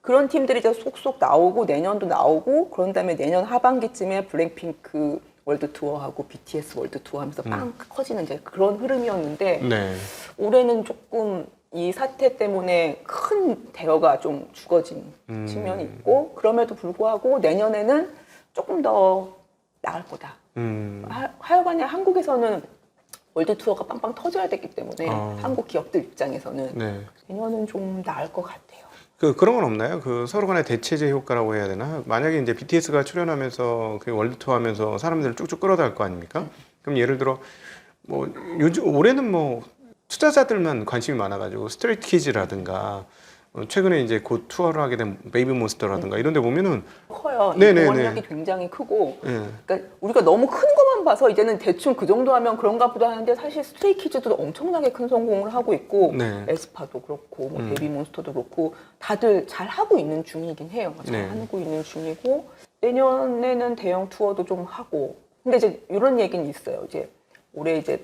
그런 팀들이 이제 쏙쏙 나오고 내년도 나오고 그런 다음에 내년 하반기쯤에 블랙핑크 월드 투어하고 BTS 월드 투어 하면서 빵 커지는 이제 그런 흐름이었는데 네. 올해는 조금 이 사태 때문에 큰 대여가 좀 죽어진 측면이 있고 그럼에도 불구하고 내년에는 조금 더 나을 거다. 하여간에 한국에서는 월드 투어가 빵빵 터져야 되기 때문에 한국 기업들 입장에서는 네. 내년은 좀 나을 것 같아요. 그런 건 없나요? 그 서로 간의 대체제 효과라고 해야 되나? 만약에 이제 BTS가 출연하면서 그 월드 투어 하면서 사람들을 쭉쭉 끌어다갈 거 아닙니까? 그럼 예를 들어 뭐 요즘 올해는 뭐 투자자들만 관심이 많아가지고 스트레이트 키즈라든가 최근에 이제 곧 투어를 하게 된 베이비몬스터라든가 이런 데 보면은 커요. 이 네네네. 공헌력이 굉장히 크고 예. 그러니까 우리가 너무 큰 것만 봐서 이제는 대충 그 정도 하면 그런가 보다 하는데 사실 스트레이키즈도 엄청나게 큰 성공을 하고 있고 네. 에스파도 그렇고 뭐 베이비몬스터도 그렇고 다들 잘 하고 있는 중이긴 해요. 잘 네. 하고 있는 중이고 내년에는 대형 투어도 좀 하고 근데 이제 이런 얘기는 있어요. 이제 올해 이제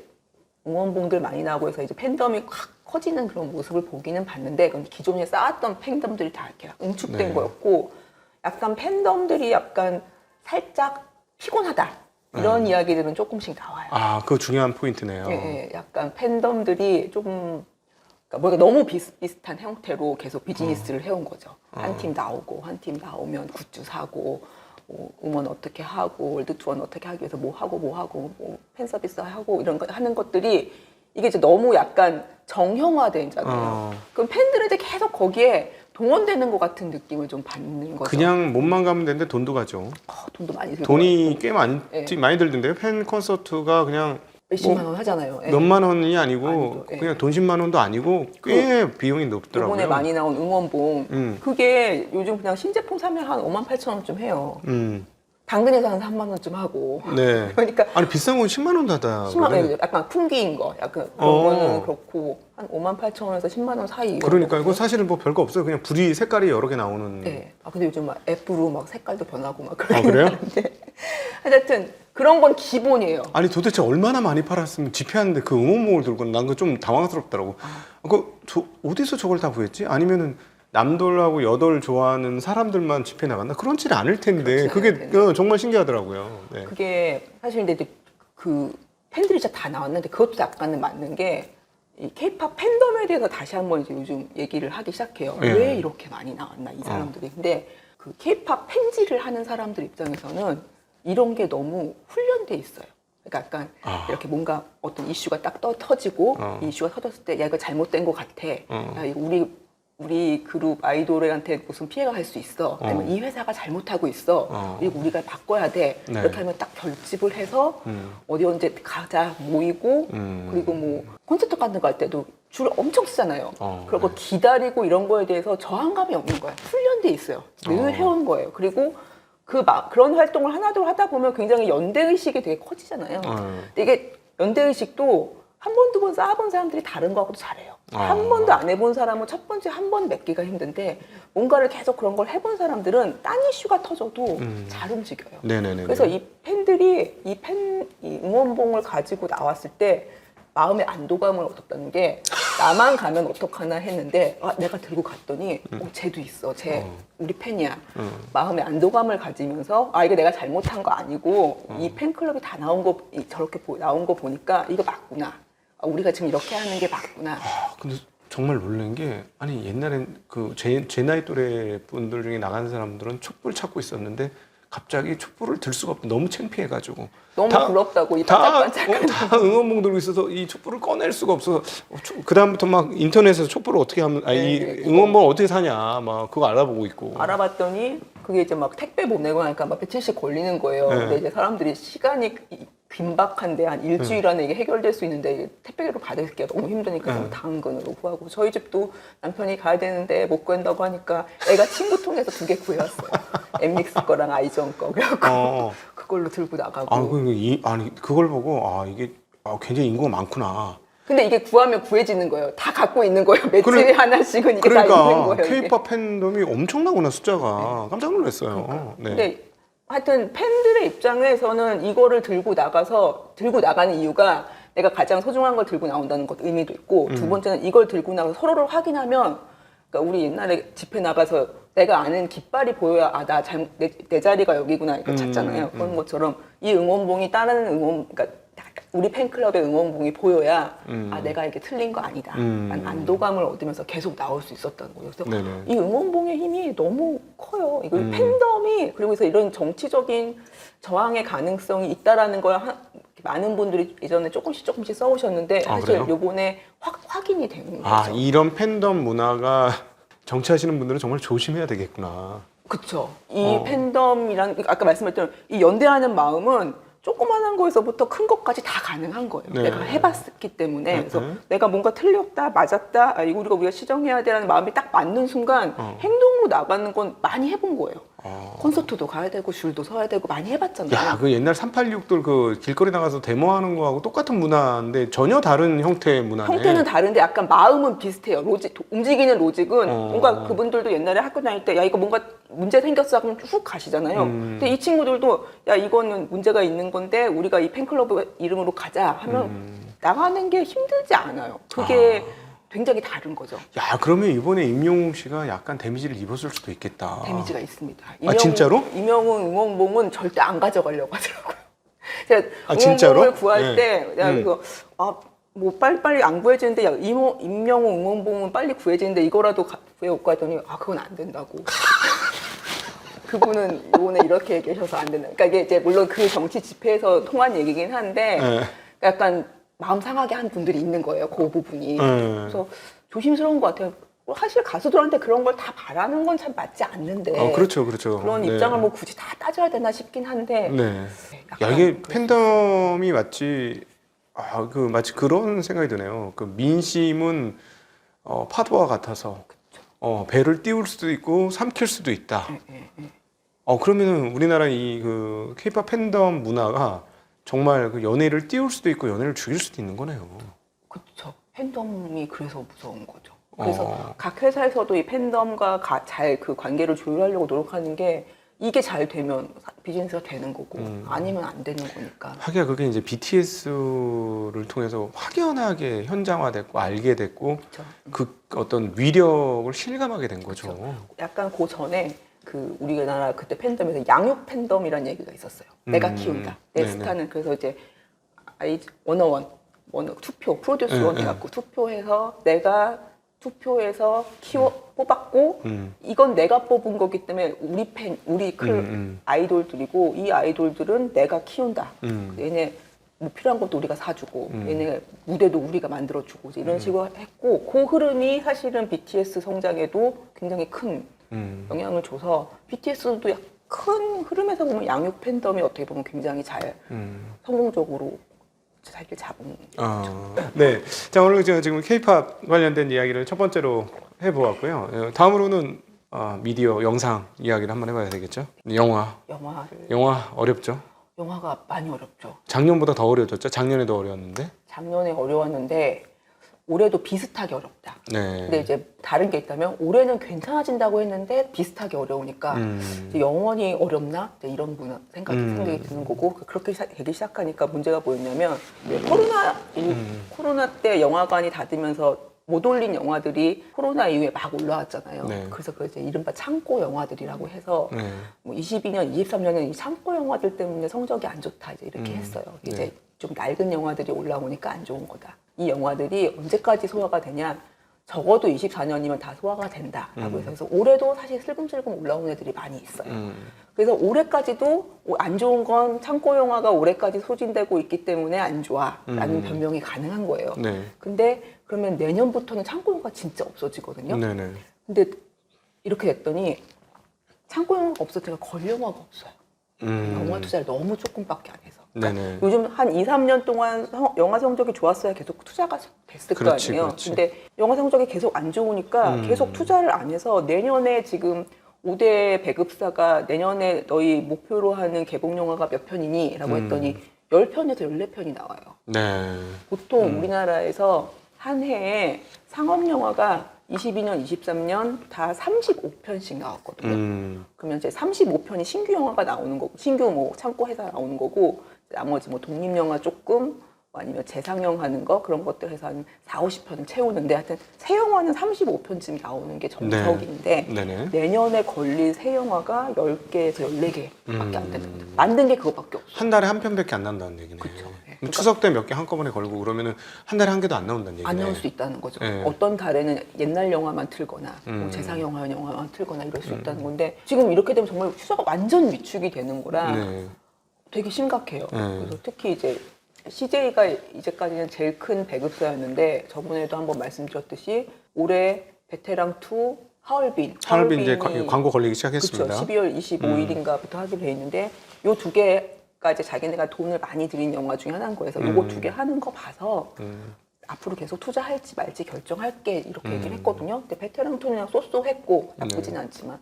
응원봉들 많이 나오고 해서 이제 팬덤이 확 커지는 그런 모습을 보기는 봤는데 그건 기존에 쌓았던 팬덤들이 다 이렇게 응축된 네. 거였고 약간 팬덤들이 약간 살짝 피곤하다 이런 이야기들은 조금씩 나와요. 아, 그거 중요한 포인트네요. 예, 예, 약간 팬덤들이 좀 그러니까 뭔가 너무 비슷비슷한 형태로 계속 비즈니스를 해온 거죠. 한 팀 나오고 한 팀 나오면 굿즈 사고 뭐 음원 어떻게 하고 월드 투어는 어떻게 하기 위해서 뭐 하고 뭐 팬 서비스 하고 이런 거 하는 것들이 이게 이제 너무 약간 정형화되잖아요. 그럼 팬들은 이제 계속 거기에 동원되는 것 같은 느낌을 좀 받는 거죠. 그냥 몸만 가면 되는데 돈도 가죠. 돈도 많이 들고 돈이 꽤 많이 네. 많이 들던데요. 팬 콘서트가 그냥 몇십만 원 하잖아요. 예. 몇만 원이 아니고 아니죠. 예. 그냥 돈 10만 원도 아니고 꽤 비용이 높더라고요. 이번에 많이 나온 응원봉 그게 요즘 그냥 신제품 사면 한 5만 8천 원쯤 해요. 당근에서 한 3만 원쯤 하고. 네. 그러니까 아니 비싼 건 10만 원도 하다. 10만 원 약간 풍기인 거 약간 그런 거는 그렇고 한 5만 8천 원에서 10만 원 사이. 그러니까 이거 사실은 뭐 별거 없어요. 그냥 불이 색깔이 여러 개 나오는. 네. 근데 요즘 막 앱으로 막 색깔도 변하고 막 그런. 그래요? 하여튼 그런 건 기본이에요. 아니 도대체 얼마나 많이 팔았으면 집회하는데 그 응원봉을 들고 난 그 좀 당황스럽더라고. 어디서 저걸 다 구했지? 아니면은 남돌하고 여돌 좋아하는 사람들만 집회 나갔나? 그렇지는 않을 텐데 그게 정말 신기하더라고요. 네. 그게 사실 근데 그 팬들이 진짜 다 나왔는데 그것도 약간은 맞는 게 이 K-팝 팬덤에 대해서 다시 한번 이제 요즘 얘기를 하기 시작해요. 네. 왜 이렇게 많이 나왔나 이 사람들이. 근데 그 K-팝 팬지를 하는 사람들 입장에서는 이런 게 너무 훈련돼 있어요. 그러니까 약간 이렇게 뭔가 어떤 이슈가 딱 터지고 이 이슈가 터졌을 때 야 이거 잘못된 것 같아. 야 이거 우리 그룹 아이돌한테 무슨 피해가 갈 수 있어. 아니면 이 회사가 잘못하고 있어. 그리고 우리가 바꿔야 돼. 네. 이렇게 하면 딱 결집을 해서 어디 언제 가자 모이고 그리고 뭐 콘서트 같은 거 할 때도 줄을 엄청 쓰잖아요. 그리고 네. 기다리고 이런 거에 대해서 저항감이 없는 거야. 훈련돼 있어요. 늘 해온 거예요. 그리고 그런 활동을 하나둘 하다 보면 굉장히 연대의식이 되게 커지잖아요. 근데 이게 연대의식도 한 번, 두 번 쌓아본 사람들이 다른 거하고도 잘해요. 한 번도 안 해본 사람은 첫 번째 한 번 맺기가 힘든데 뭔가를 계속 그런 걸 해본 사람들은 딴 이슈가 터져도 잘 움직여요. 네네네. 그래서 이 팬들이 이 응원봉을 가지고 나왔을 때 마음의 안도감을 얻었다는 게 나만 가면 어떡하나 했는데 내가 들고 갔더니 쟤도 있어. 우리 팬이야. 마음의 안도감을 가지면서 이게 내가 잘못한 거 아니고 이 팬클럽이 다 나온 거 저렇게 나온 거 보니까 이거 맞구나. 우리가 지금 이렇게 하는 게 맞구나. 근데 정말 놀란 게 아니 옛날엔 그 제 나이 또래 분들 중에 나가는 사람들은 촛불 찾고 있었는데 갑자기 촛불을 들 수가 없고 너무 창피해가지고 너무 부럽다고 이 반짝반짝한 다 응원봉 들고 있어서 이 촛불을 꺼낼 수가 없어서 그 다음부터 막 인터넷에서 촛불을 어떻게 하면 이 응원봉 어떻게 사냐 막 그거 알아보고 있고 알아봤더니 그게 이제 막 택배 보내고 하니까 막 며칠씩 걸리는 거예요. 근데 이제 사람들이 시간이 긴박한데 한 일주일 안에 이게 해결될 수 있는데 이게 택배로 받을게 너무 힘드니까 좀 당근으로 구하고 저희 집도 남편이 가야 되는데 못 구한다고 하니까 애가 친구 통해서 2개 구해왔어요. 엠믹스 거랑 아이전 거 그래갖고 그걸로 들고 나가고. 아니 그걸 보고 이게 굉장히 인구가 많구나. 근데 이게 구하면 구해지는 거예요. 다 갖고 있는 거예요. 며칠에 하나씩은 이게 다 있는 거예요. K-팝 팬덤이 엄청나구나 숫자가. 깜짝 놀랐어요. 네. 근데 하여튼 팬들의 입장에서는 이거를 들고 나가는 이유가 내가 가장 소중한 걸 들고 나온다는 것 의미도 있고 두 번째는 이걸 들고 나가서 서로를 확인하면 그러니까 우리 옛날에 집회 나가서 내가 아는 깃발이 보여야 내 자리가 여기구나 이렇게 찾잖아요. 그런 것처럼 이 응원봉이 다른 그러니까 우리 팬클럽의 응원봉이 보여야 내가 이게 틀린 거 아니다. 안도감을 얻으면서 계속 나올 수 있었다는 거예요. 그래서 네네. 이 응원봉의 힘이 너무 커요. 이거 팬덤이 그리고 그래서 이런 정치적인 저항의 가능성이 있다라는 걸 많은 분들이 예전에 조금씩 써오셨는데 사실 요번에 확인이 되는 거죠. 이런 팬덤 문화가 정치하시는 분들은 정말 조심해야 되겠구나. 그렇죠. 이 팬덤이란 아까 말씀드렸던 이 연대하는 마음은 조그만한 거에서부터 큰 것까지 다 가능한 거예요. 네. 내가 해봤기 때문에. 그래서 내가 뭔가 틀렸다, 맞았다, 이거 우리가 시정해야 되라는 마음이 딱 맞는 순간 행동으로 나가는 건 많이 해본 거예요. 콘서트도 가야 되고 줄도 서야 되고 많이 해봤잖아요. 그 옛날 386들 그 길거리 나가서 데모하는 거하고 똑같은 문화인데 전혀 다른 형태의 문화네. 형태는 다른데 약간 마음은 비슷해요. 움직이는 로직은 뭔가 그분들도 옛날에 학교 다닐 때 야 이거 뭔가 문제 생겼어 하면 쭉 가시잖아요. 근데 이 친구들도 야 이거는 문제가 있는 건데 우리가 이 팬클럽 이름으로 가자 하면 나가는 게 힘들지 않아요. 그게 굉장히 다른 거죠. 그러면 이번에 임영웅 씨가 약간 데미지를 입었을 수도 있겠다. 데미지가 있습니다. 진짜로? 임영웅 응원봉은 절대 안 가져가려고 하더라고요. 제가 진짜로? 응원봉을 구할 때 이거 뭐 빨리빨리 안 구해지는데 임영웅 응원봉은 빨리 구해지는데 이거라도 구해올까 했더니 그건 안 된다고. 그분은 이번에 이렇게 얘기하셔서 안 된다. 그러니까 이게 이제 물론 그 정치 집회에서 통한 얘기긴 한데 약간 마음 상하게 한 분들이 있는 거예요. 그 부분이. 그래서 조심스러운 것 같아요. 사실 가수들한테 그런 걸 다 바라는 건 참 맞지 않는데. 그렇죠, 그렇죠. 그런 네. 입장을 뭐 굳이 다 따져야 되나 싶긴 한데. 네. 야, 약간 이게 그럴 수 팬덤이 마치 마치 그런 생각이 드네요. 그 민심은 파도와 같아서 배를 띄울 수도 있고 삼킬 수도 있다. 그러면은 우리나라 이 그 K-pop 팬덤 문화가 정말 그 연예를 띄울 수도 있고 연예를 죽일 수도 있는 거네요. 그렇죠. 팬덤이 그래서 무서운 거죠. 그래서 어. 각 회사에서도 이 팬덤과 잘 그 관계를 조율하려고 노력하는 게 이게 잘 되면 비즈니스가 되는 거고 아니면 안 되는 거니까. 하기야 그게 이제 BTS를 통해서 확연하게 현장화됐고 알게 됐고 그렇죠. 그 어떤 위력을 실감하게 된 거죠. 약간 그 전에 그 우리나라 그때 팬덤에서 양육 팬덤이라는 얘기가 있었어요. 내가 키운다. 내 네네. 스타는 그래서 이제 원어원 투표 프로듀스원 네, 해갖고 투표해서 내가 투표해서 뽑았고 음. 이건 내가 뽑은 거기 때문에 우리 음. 아이돌들이고 이 아이돌들은 내가 키운다. 음. 얘네 뭐 필요한 것도 우리가 사주고 얘네 무대도 우리가 만들어주고 이런 식으로 했고 그 흐름이 사실은 BTS 성장에도 굉장히 큰 영향을 줘서 BTS도 큰 흐름에서 보면 양육 팬덤이 어떻게 보면 굉장히 잘 성공적으로 자리를 잡은 네. 자, 오늘 지금 K-pop 관련된 이야기를 첫 번째로 해보았고요. 다음으로는 미디어, 영상 이야기를 한번 해봐야 되겠죠? 영화 어렵죠? 영화가 많이 어렵죠. 작년보다 더 어려워졌죠? 작년에도 어려웠는데. 작년에 어려웠는데 올해도 비슷하게 어렵다. 네. 근데 이제 다른 게 있다면 올해는 괜찮아진다고 했는데 비슷하게 어려우니까 이제 영원히 어렵나? 이제 이런 생각이 드는 거고 그렇게 되기 시작하니까 문제가 뭐였냐면 코로나 때 영화관이 닫으면서 못 올린 영화들이 코로나 이후에 막 올라왔잖아요. 네. 그래서 그 이제 이른바 창고 영화들이라고 해서 네. 뭐 22년, 23년은 이 창고 영화들 때문에 성적이 안 좋다 이제 이렇게 했어요. 이제 네. 좀 낡은 영화들이 올라오니까 안 좋은 거다. 이 영화들이 언제까지 소화가 되냐? 적어도 24년이면 다 소화가 된다라고 해서 그래서 올해도 사실 슬금슬금 올라오는 애들이 많이 있어요. 그래서 올해까지도 안 좋은 건 창고 영화가 올해까지 소진되고 있기 때문에 안 좋아라는 변명이 가능한 거예요. 네. 근데 그러면 내년부터는 창고 영화가 진짜 없어지거든요. 네네. 근데 이렇게 됐더니 창고 영화가 없을 때가 걸 영화가 없어요. 영화 투자를 너무 조금밖에 안 해서. 그러니까 네네. 요즘 한 2, 3년 동안 영화 성적이 좋았어야 계속 투자가 됐을 거 그렇지, 아니에요. 그렇지. 근데 영화 성적이 계속 안 좋으니까 계속 투자를 안 해서 내년에 지금 5대 배급사가 내년에 너희 목표로 하는 개봉 영화가 몇 편이니? 라고 했더니 10편에서 14편이 나와요. 네. 보통 우리나라에서 한 해에 상업 영화가 22년, 23년 다 35편씩 나왔거든요. 그러면 이제 35편이 신규 영화가 나오는 거고, 신규 뭐 창고 회사 나오는 거고, 나머지 뭐 독립 영화 조금, 아니면 재상영 하는 거 그런 것들 해서 한 4, 50편을 채우는데 하여튼 새 영화는 35편쯤 나오는 게 정석인데 네네. 내년에 걸릴 새 영화가 10개에서 14개밖에 안 되는 거죠. 만든 게 그거밖에 없어요. 한 달에 한 편밖에 안 나온다는 얘기네요. 그쵸. 네. 그럼 추석 때 몇 개 한꺼번에 걸고 그러면은 한 달에 한 개도 안 나온다는 얘기네. 안 나올 수 있다는 거죠. 네. 어떤 달에는 옛날 영화만 틀거나 뭐 재상영한 영화만 틀거나 이럴 수 있다는 건데 지금 이렇게 되면 정말 투자가 완전 위축이 되는 거라 네. 되게 심각해요. 네. 그래서 특히 이제 CJ가 이제까지는 제일 큰 배급사였는데 저번에도 한번 말씀드렸듯이 올해 베테랑 2 하얼빈 이제 광고 걸리기 시작했습니다. 그렇죠. 12월 25일인가부터 하기로 돼 있는데 요 두 개가 이제 자기네가 돈을 많이 들인 영화 중에 하나인 거예요. 그래서 요거 두 개 하는 거 봐서 앞으로 계속 투자할지 말지 결정할게 이렇게 얘기를 했거든요. 근데 베테랑 2는 그냥 쏘쏘했고 나쁘진 않지만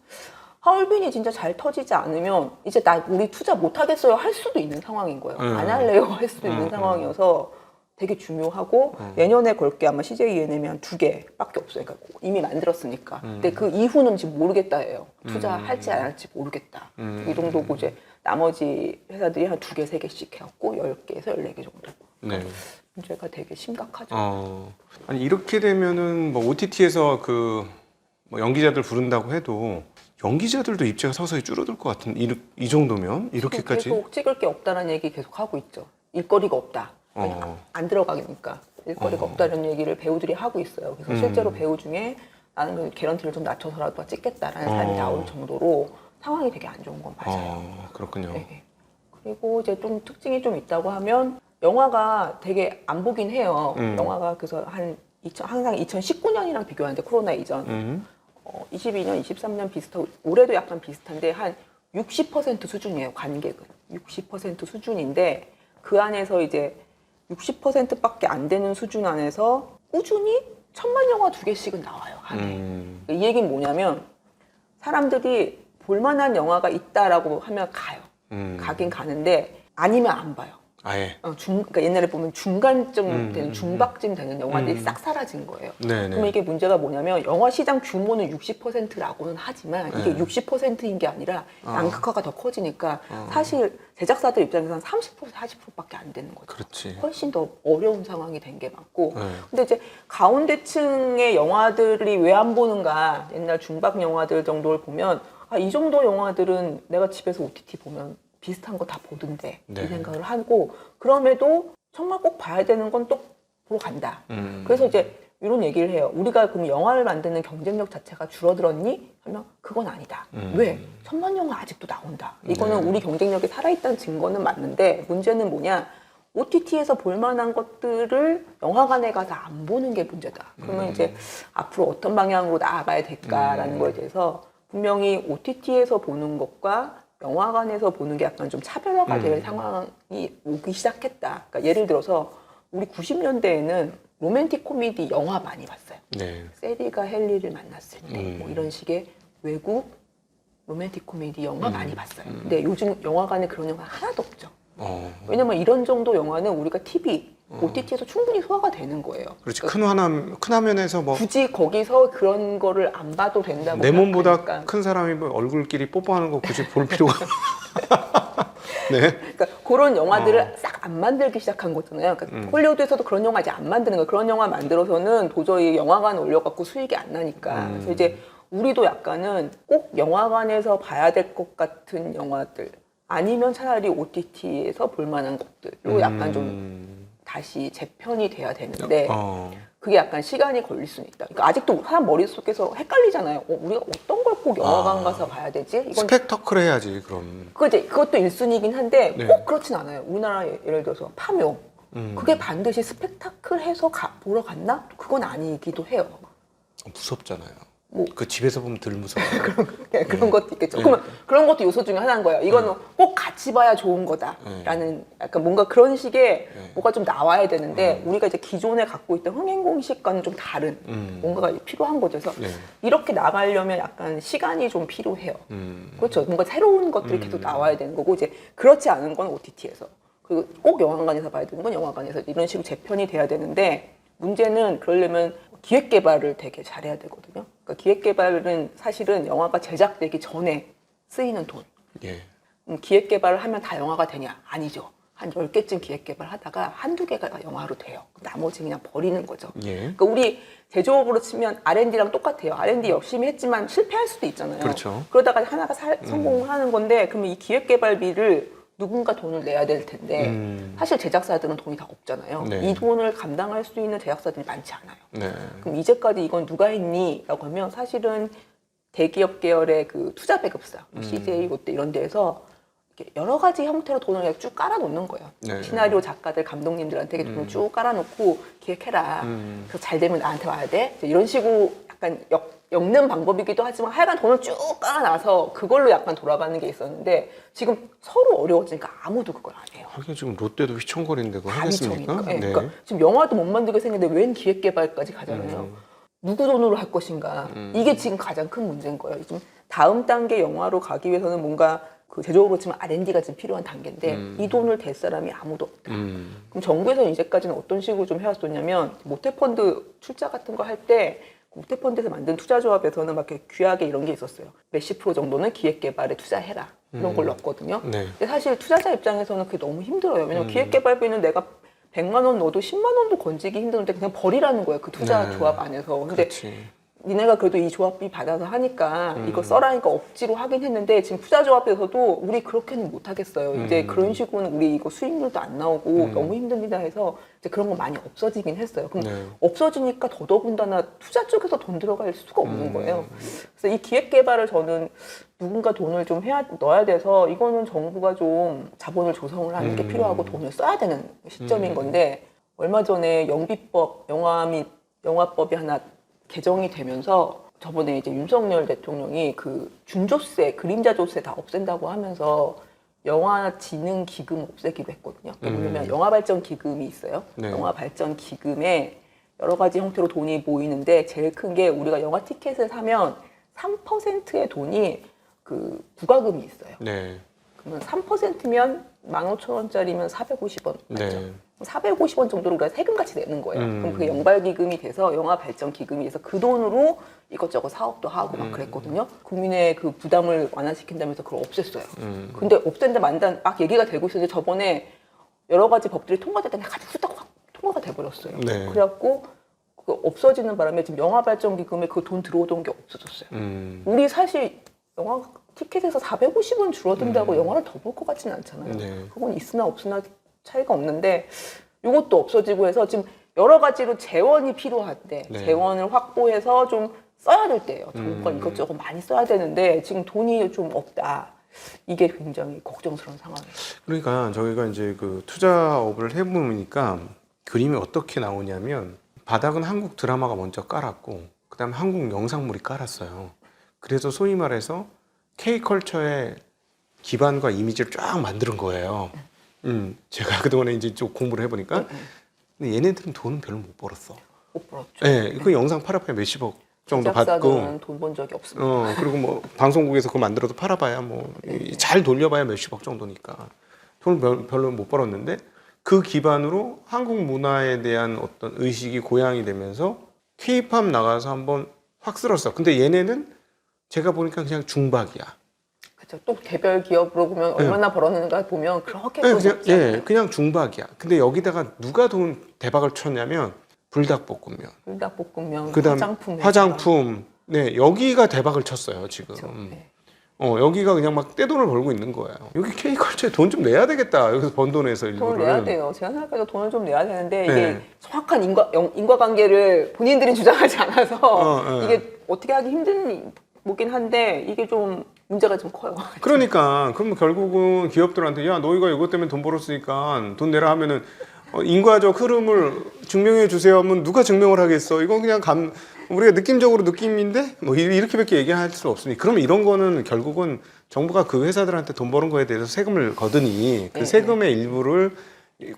하얼빈이 진짜 잘 터지지 않으면 이제 우리 투자 못 하겠어요 할 수도 있는 상황인 거예요. 안 할래요 할 수도 있는 상황이어서 되게 중요하고 내년에 걸 게 아마 CJ ENM이 한 2개밖에 없어요. 그러니까 이미 만들었으니까. 근데 그 이후는 지금 모르겠다예요. 투자할지 안 할지 모르겠다. 이 정도고 이제 나머지 회사들이 한 2개, 3개씩 해갖고 10개에서 14개 정도. 네. 문제가 되게 심각하죠. 아니 이렇게 되면은 뭐 OTT에서 뭐 연기자들 부른다고 해도 연기자들도 입지가 서서히 줄어들 것 같은 이 정도면 이렇게까지 계속 찍을 게 없다는 얘기 계속 하고 있죠. 일거리가 없다. 안 들어가니까 일거리가 없다는 얘기를 배우들이 하고 있어요. 그래서 실제로 배우 중에 나는 그 개런티를 좀 낮춰서라도 찍겠다라는 사람이 나올 정도로 상황이 되게 안 좋은 건 맞아요. 그렇군요. 네. 그리고 이제 좀 특징이 좀 있다고 하면 영화가 되게 안 보긴 해요. 영화가 그래서 한 항상 2019년이랑 비교하는데 코로나 이전 22년, 23년 비슷하고 올해도 약간 비슷한데 한 60% 수준이에요. 관객은 60% 수준인데 그 안에서 이제 60%밖에 안 되는 수준 안에서 꾸준히 1000만 영화 2개씩은 나와요. 한 해. 이 얘기는 뭐냐면 사람들이 볼만한 영화가 있다라고 하면 가요. 가긴 가는데 아니면 안 봐요. 아예. 그러니까 옛날에 보면 중간쯤 되는 중박쯤 되는 영화들이 싹 사라진 거예요. 네네. 그러면 이게 문제가 뭐냐면 영화 시장 규모는 60%라고는 하지만 이게 60%인 게 아니라 양극화가 더 커지니까 사실 제작사들 입장에서는 30% 40%밖에 안 되는 거죠. 그렇지. 훨씬 더 어려운 상황이 된 게 많고 근데 이제 가운데층의 영화들이 왜 안 보는가 옛날 중박 영화들 정도를 보면 이 정도 영화들은 내가 집에서 OTT 보면 비슷한 거 다 보던데 네. 이 생각을 하고 그럼에도 정말 꼭 봐야 되는 건 또 보러 간다. 그래서 이제 이런 얘기를 해요. 우리가 그럼 영화를 만드는 경쟁력 자체가 줄어들었니? 하면 그건 아니다. 왜? 1000만 영화 아직도 나온다. 이거는 우리 경쟁력이 살아있다는 증거는 맞는데 문제는 뭐냐? OTT에서 볼만한 것들을 영화관에 가서 안 보는 게 문제다. 그러면 이제 앞으로 어떤 방향으로 나아가야 될까라는 거에 대해서 분명히 OTT에서 보는 것과 영화관에서 보는 게 약간 좀 차별화가 될 상황이 오기 시작했다. 그러니까 예를 들어서 우리 90년대에는 로맨틱 코미디 영화 많이 봤어요. 네. 세리가 헨리를 만났을 때 뭐 이런 식의 외국 로맨틱 코미디 영화 많이 봤어요. 근데 요즘 영화관에 그런 영화 하나도 없죠. 왜냐면 이런 정도 영화는 우리가 TV, OTT에서 충분히 소화가 되는 거예요. 그렇지. 그러니까 큰 화면에서 뭐 굳이 거기서 그런 거를 안 봐도 된다고 내 몸보다 생각하니까. 큰 사람이 뭐 얼굴끼리 뽀뽀하는 거 굳이 볼 필요가. 네. 그러니까 그런 영화들을 싹 안 만들기 시작한 거잖아요. 그러니까 홀리우드에서도 그런 영화 이제 안 만드는 거예요. 그런 영화 만들어서는 도저히 영화관에 올려갖고 수익이 안 나니까. 그래서 이제 우리도 약간은 꼭 영화관에서 봐야 될 것 같은 영화들 아니면 차라리 OTT에서 볼만한 것들로 약간 좀 다시 재편이 돼야 되는데 그게 약간 시간이 걸릴 수는 있다. 그러니까 아직도 사람 머릿속에서 헷갈리잖아요. 우리가 어떤 걸 꼭 영화관 가서 봐야 되지? 이건 스펙터클 해야지 그럼. 그것도 1순위긴 한데 네. 꼭 그렇진 않아요. 우리나라 예를 들어서 파묘. 그게 반드시 스펙타클 해서 보러 갔나? 그건 아니기도 해요. 무섭잖아요. 뭐. 그 집에서 보면 덜 무서워. 그런 것도 있겠죠. 그러면 그런 것도 요소 중에 하나인 거예요. 이거는 꼭 같이 봐야 좋은 거다라는 약간 뭔가 그런 식의 뭐가 좀 나와야 되는데 우리가 이제 기존에 갖고 있던 흥행 공식과는 좀 다른 뭔가가 필요한 거죠. 그래서 이렇게 나가려면 약간 시간이 좀 필요해요. 그렇죠. 뭔가 새로운 것들이 계속 나와야 되는 거고 이제 그렇지 않은 건 OTT에서 그리고 꼭 영화관에서 봐야 되는 건 영화관에서 이런 식으로 재편이 돼야 되는데 문제는 그러려면 기획 개발을 되게 잘해야 되거든요. 그러니까 기획 개발은 사실은 영화가 제작되기 전에 쓰이는 돈. 예. 기획 개발을 하면 다 영화가 되냐? 아니죠. 한 10개쯤 기획 개발하다가 한두 개가 영화로 돼요. 나머지 그냥 버리는 거죠. 예. 그러니까 우리 제조업으로 치면 R&D랑 똑같아요. R&D 열심히 했지만 실패할 수도 있잖아요. 그렇죠. 그러다가 하나가 성공하는 건데 그러면 이 기획 개발비를 누군가 돈을 내야 될 텐데 사실 제작사들은 돈이 다 없잖아요. 네. 이 돈을 감당할 수 있는 제작사들이 많지 않아요. 네. 그럼 이제까지 이건 누가 했니? 라고 하면 사실은 대기업 계열의 그 투자 배급사, CJ, 롯데 이런 데에서 이렇게 여러 가지 형태로 돈을 그냥 쭉 깔아놓는 거예요. 네. 시나리오 작가들, 감독님들한테 돈을 쭉 깔아놓고 기획해라. 그래서 잘 되면 나한테 와야 돼. 이런 식으로 약간 엮는 방법이기도 하지만 하여간 돈을 쭉 깔아놔서 그걸로 약간 돌아가는 게 있었는데 지금 서로 어려워지니까 아무도 그걸 안 해요. 하긴 지금 롯데도 휘청거리는데 그거 다 하겠습니까? 미쳐니까. 네. 그러니까 지금 영화도 못 만들게 생겼는데 웬 기획개발까지 가잖아요. 누구 돈으로 할 것인가. 이게 지금 가장 큰 문제인 거예요. 지금 다음 단계 영화로 가기 위해서는 뭔가 그 제조업으로 치면 R&D가 좀 필요한 단계인데 이 돈을 댈 사람이 아무도 없다. 그럼 정부에서는 이제까지는 어떤 식으로 좀 해왔었냐면 모태펀드 출자 같은 거 할 때 모태펀드에서 만든 투자조합에서는 막 이렇게 귀하게 이런 게 있었어요. 몇십 프로 정도는 기획개발에 투자해라. 이런 걸 넣었거든요. 네. 근데 사실 투자자 입장에서는 그게 너무 힘들어요. 왜냐면 기획개발비는 내가 100만 원 넣어도 10만 원도 건지기 힘든데 그냥 버리라는 거예요. 그 투자 조합 안에서. 근데 그렇지. 니네가 그래도 이 조합비 받아서 하니까 이거 써라니까 억지로 하긴 했는데 지금 투자조합에서도 우리 그렇게는 못 하겠어요. 이제 그런 식으로는 우리 이거 수익률도 안 나오고 너무 힘듭니다 해서 이제 그런 거 많이 없어지긴 했어요. 그럼 네. 없어지니까 더더군다나 투자 쪽에서 돈 들어갈 수가 없는 거예요. 그래서 이 기획 개발을 저는 누군가 돈을 좀 넣어야 돼서 이거는 정부가 좀 자본을 조성을 하는 게 필요하고 돈을 써야 되는 시점인 건데 얼마 전에 영비법 영화 및 영화법이 하나 개정이 되면서 저번에 이제 윤석열 대통령이 그 준조세, 그림자조세 다 없앤다고 하면서 영화진흥기금 없애기로 했거든요. 왜냐면 영화발전기금이 있어요. 네. 영화발전기금에 여러 가지 형태로 돈이 모이는데 제일 큰 게 우리가 영화 티켓을 사면 3%의 돈이 그 부가금이 있어요. 네. 그러면 3%면 15,000원짜리면 450원 맞죠? 네. 450원 정도로 우리가 세금같이 내는 거예요. 그럼 그게 영발기금이 돼서 영화발전기금이 돼서 그 돈으로 이것저것 사업도 하고 막 그랬거든요. 국민의 그 부담을 완화시킨다면서 그걸 없앴어요. 근데 없앤다 만다 막 얘기가 되고 있었는데 저번에 여러 가지 법들이 통과될 때 같이 후딱 확 통과가 돼버렸어요. 네. 그래갖고 그 없어지는 바람에 지금 영화발전기금에 그 돈 들어오던 게 없어졌어요. 우리 사실 영화 티켓에서 450원 줄어든다고 영화를 더 볼 것 같지는 않잖아요. 네. 그건 있으나 없으나 차이가 없는데 이것도 없어지고 해서 지금 여러 가지로 재원이 필요한데 네. 재원을 확보해서 좀 써야 될 때예요. 정권 이것저것 많이 써야 되는데 지금 돈이 좀 없다. 이게 굉장히 걱정스러운 상황이에요. 그러니까 저희가 이제 그 투자업을 해보니까 그림이 어떻게 나오냐면 바닥은 한국 드라마가 먼저 깔았고 그다음에 한국 영상물이 깔았어요. 그래서 소위 말해서 K컬처의 기반과 이미지를 쫙 만드는 거예요. 제가 그동안에 이제 좀 공부를 해보니까 근데 얘네들은 돈은 별로 못 벌었어. 못 벌었죠. 네, 그 영상 팔아봐야 몇십억 정도 받고 제작사들은 돈 번 적이 없습니다. 그리고 뭐 방송국에서 그거 만들어도 팔아봐야 뭐 잘 돌려봐야 몇십억 정도니까 돈을 별로 못 벌었는데 그 기반으로 한국 문화에 대한 어떤 의식이 고양이 되면서 K-팝 나가서 한번 확 쓸었어. 근데 얘네는 제가 보니까 그냥 중박이야. 그렇죠. 또 개별 기업으로 보면 얼마나 벌었는가 보면 그렇게 네, 또 그냥, 높지 않아요. 그냥 중박이야. 근데 여기다가 누가 돈 대박을 쳤냐면 불닭볶음면, 불닭볶음면, 그다음 화장품, 화장품, 네 여기가 대박을 쳤어요 지금. 그렇죠. 네. 여기가 그냥 막 떼돈을 벌고 있는 거예요. 여기 K컬처에 돈 좀 내야 되겠다. 여기서 번 돈에서 일부를. 돈을 내야 돼요. 제가 생각해도 돈을 좀 내야 되는데 이게 네. 정확한 인과관계를 본인들이 주장하지 않아서 네. 이게 어떻게 하기 힘든 뭐긴 한데 이게 좀 문제가 좀 커요. 그러니까 그럼 결국은 기업들한테 야 너희가 이것 때문에 돈 벌었으니까 돈 내라 하면은 인과적 흐름을 증명해 주세요 하면 누가 증명을 하겠어? 이건 그냥 우리가 느낌적으로 느낌인데 뭐 이렇게밖에 얘기할 수 없으니 그러면 이런 거는 결국은 정부가 그 회사들한테 돈 버는 거에 대해서 세금을 거두니 그 세금의 일부를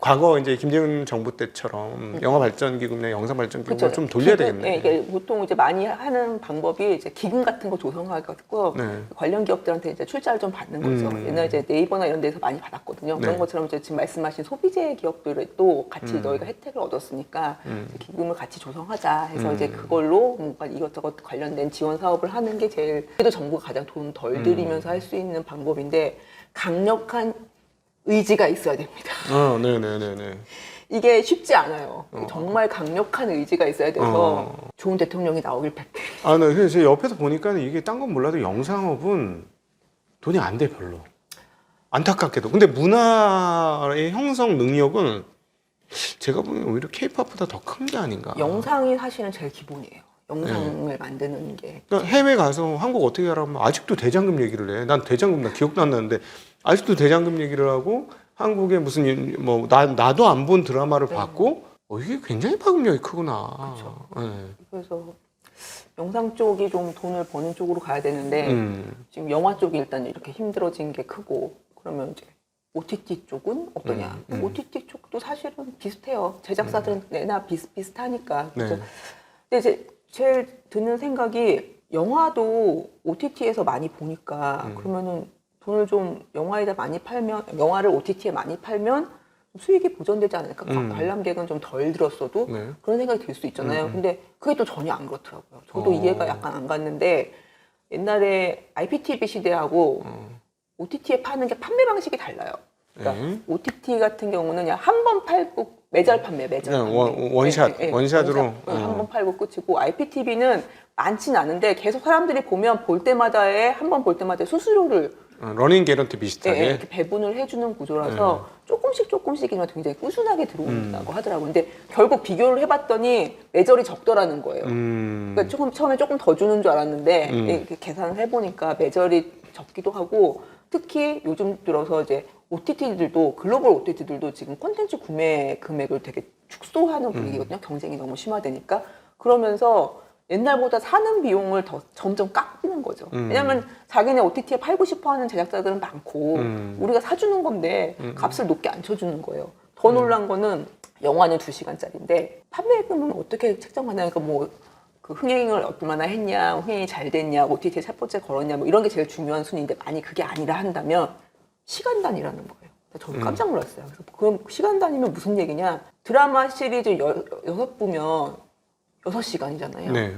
과거 이제 김대중 정부 때처럼 영화발전기금이나 영상발전기금을 그렇죠. 좀 돌려야 기금, 되겠네. 네, 이게 보통 이제 많이 하는 방법이 이제 기금 같은 거 조성해가지고 네. 관련 기업들한테 이제 출자를 좀 받는 거죠. 옛날에 이제 네이버나 이런 데서 많이 받았거든요. 네. 그런 것처럼 이제 지금 말씀하신 소비재 기업들이 또 같이 너희가 혜택을 얻었으니까 이제 기금을 같이 조성하자 해서 이제 그걸로 뭔가 이것저것 관련된 지원 사업을 하는 게 제일 그래도 정부가 가장 돈 덜 들이면서 할 수 있는 방법인데 강력한 의지가 있어야 됩니다. 네네네네. 이게 쉽지 않아요. 정말 강력한 의지가 있어야 돼서 좋은 대통령이 나오길 뵙게. 네. 그래서 제 옆에서 보니까 이게 딴 건 몰라도 영상업은 돈이 안 돼 별로. 안타깝게도. 근데 문화의 형성 능력은 제가 보기엔 오히려 K-팝보다 더 큰 게 아닌가. 영상이 사실은 제일 기본이에요. 영상을 만드는 게. 그러니까 해외 가서 한국 어떻게 하라면 아직도 대장금 얘기를 해. 난 대장금 나 기억도 안 나는데 아직도 대장금 얘기를 하고 한국에 무슨 뭐 나도 안 본 드라마를 봤고 이게 굉장히 파급력이 크구나. 그렇죠. 네. 그래서 영상 쪽이 좀 돈을 버는 쪽으로 가야 되는데 지금 영화 쪽이 일단 이렇게 힘들어진 게 크고 그러면 이제 OTT 쪽은 어떠냐? OTT 쪽도 사실은 비슷해요. 제작사들은 내나 비슷비슷하니까. 그래서 네. 근데 이제 제일 드는 생각이 영화도 OTT에서 많이 보니까 그러면은 돈을 좀 영화에다 많이 팔면 영화를 OTT에 많이 팔면 수익이 보전되지 않을까? 관람객은 좀 덜 들었어도 네. 그런 생각이 들 수 있잖아요. 근데 그게 또 전혀 안 그렇더라고요. 저도 이해가 약간 안 갔는데 옛날에 IPTV 시대하고 OTT에 파는 게 판매 방식이 달라요. 그러니까 OTT 같은 경우는 그냥 한 번 팔고 매달 판매. 원샷, 원샷으로 한 번 팔고 끝이고 IPTV는 많지는 않은데 계속 사람들이 보면 볼 때마다에 한 번 볼 때마다 수수료를 러닝 개런티 비슷하게 이렇게 배분을 해주는 구조라서 조금씩이지만 굉장히 꾸준하게 들어온다고 하더라고요. 근데 결국 비교를 해봤더니 매절이 적더라는 거예요. 그러니까 처음에 조금 더 주는 줄 알았는데 이렇게 계산을 해보니까 매절이 적기도 하고 특히 요즘 들어서 이제 OTT들도 글로벌 OTT들도 지금 콘텐츠 구매 금액을 되게 축소하는 분위기거든요. 경쟁이 너무 심화되니까. 그러면서 옛날보다 사는 비용을 더 점점 깎이는 거죠. 왜냐면 자기네 OTT에 팔고 싶어 하는 제작자들은 많고 우리가 사주는 건데 값을 높게 안 쳐주는 거예요. 더 놀란 거는 영화는 2시간짜리인데 판매금은 어떻게 책정하냐니까 뭐 그 흥행을 얼마나 했냐, 흥행이 잘 됐냐, OTT에 첫 번째 걸었냐, 뭐 이런 게 제일 중요한 순위인데 만약 그게 아니라 한다면 시간 단위라는 거예요. 저는 깜짝 놀랐어요. 그래서 그럼 시간 단위면 무슨 얘기냐? 드라마 시리즈 6부면 6시간이잖아요. 네.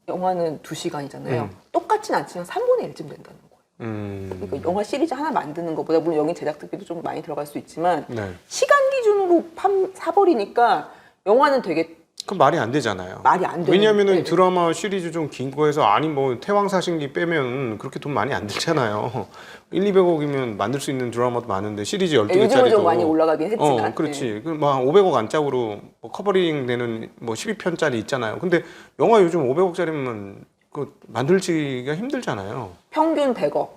영화는 2시간이잖아요. 똑같진 않지만 3분의 1쯤 된다는 거예요. 그러니까 영화 시리즈 하나 만드는 것보다 물론 여기 제작비도 좀 많이 들어갈 수 있지만 네. 시간 기준으로 사버리니까 영화는 되게 그럼 말이 안 되잖아요. 말이 안 되는 왜냐하면은 네. 드라마 시리즈 좀 긴 거에서 아니 뭐 태왕사신기 빼면 그렇게 돈 많이 안 들잖아요. 1, 200억이면 만들 수 있는 드라마도 많은데 시리즈 12개짜리도 요즘은 좀 많이 올라가긴 했지만 그렇지. 그 뭐 500억 안짝으로 뭐 커버링 되는 뭐 12편짜리 있잖아요. 근데 영화 요즘 500억짜리면 그 만들기가 힘들잖아요. 평균 100억.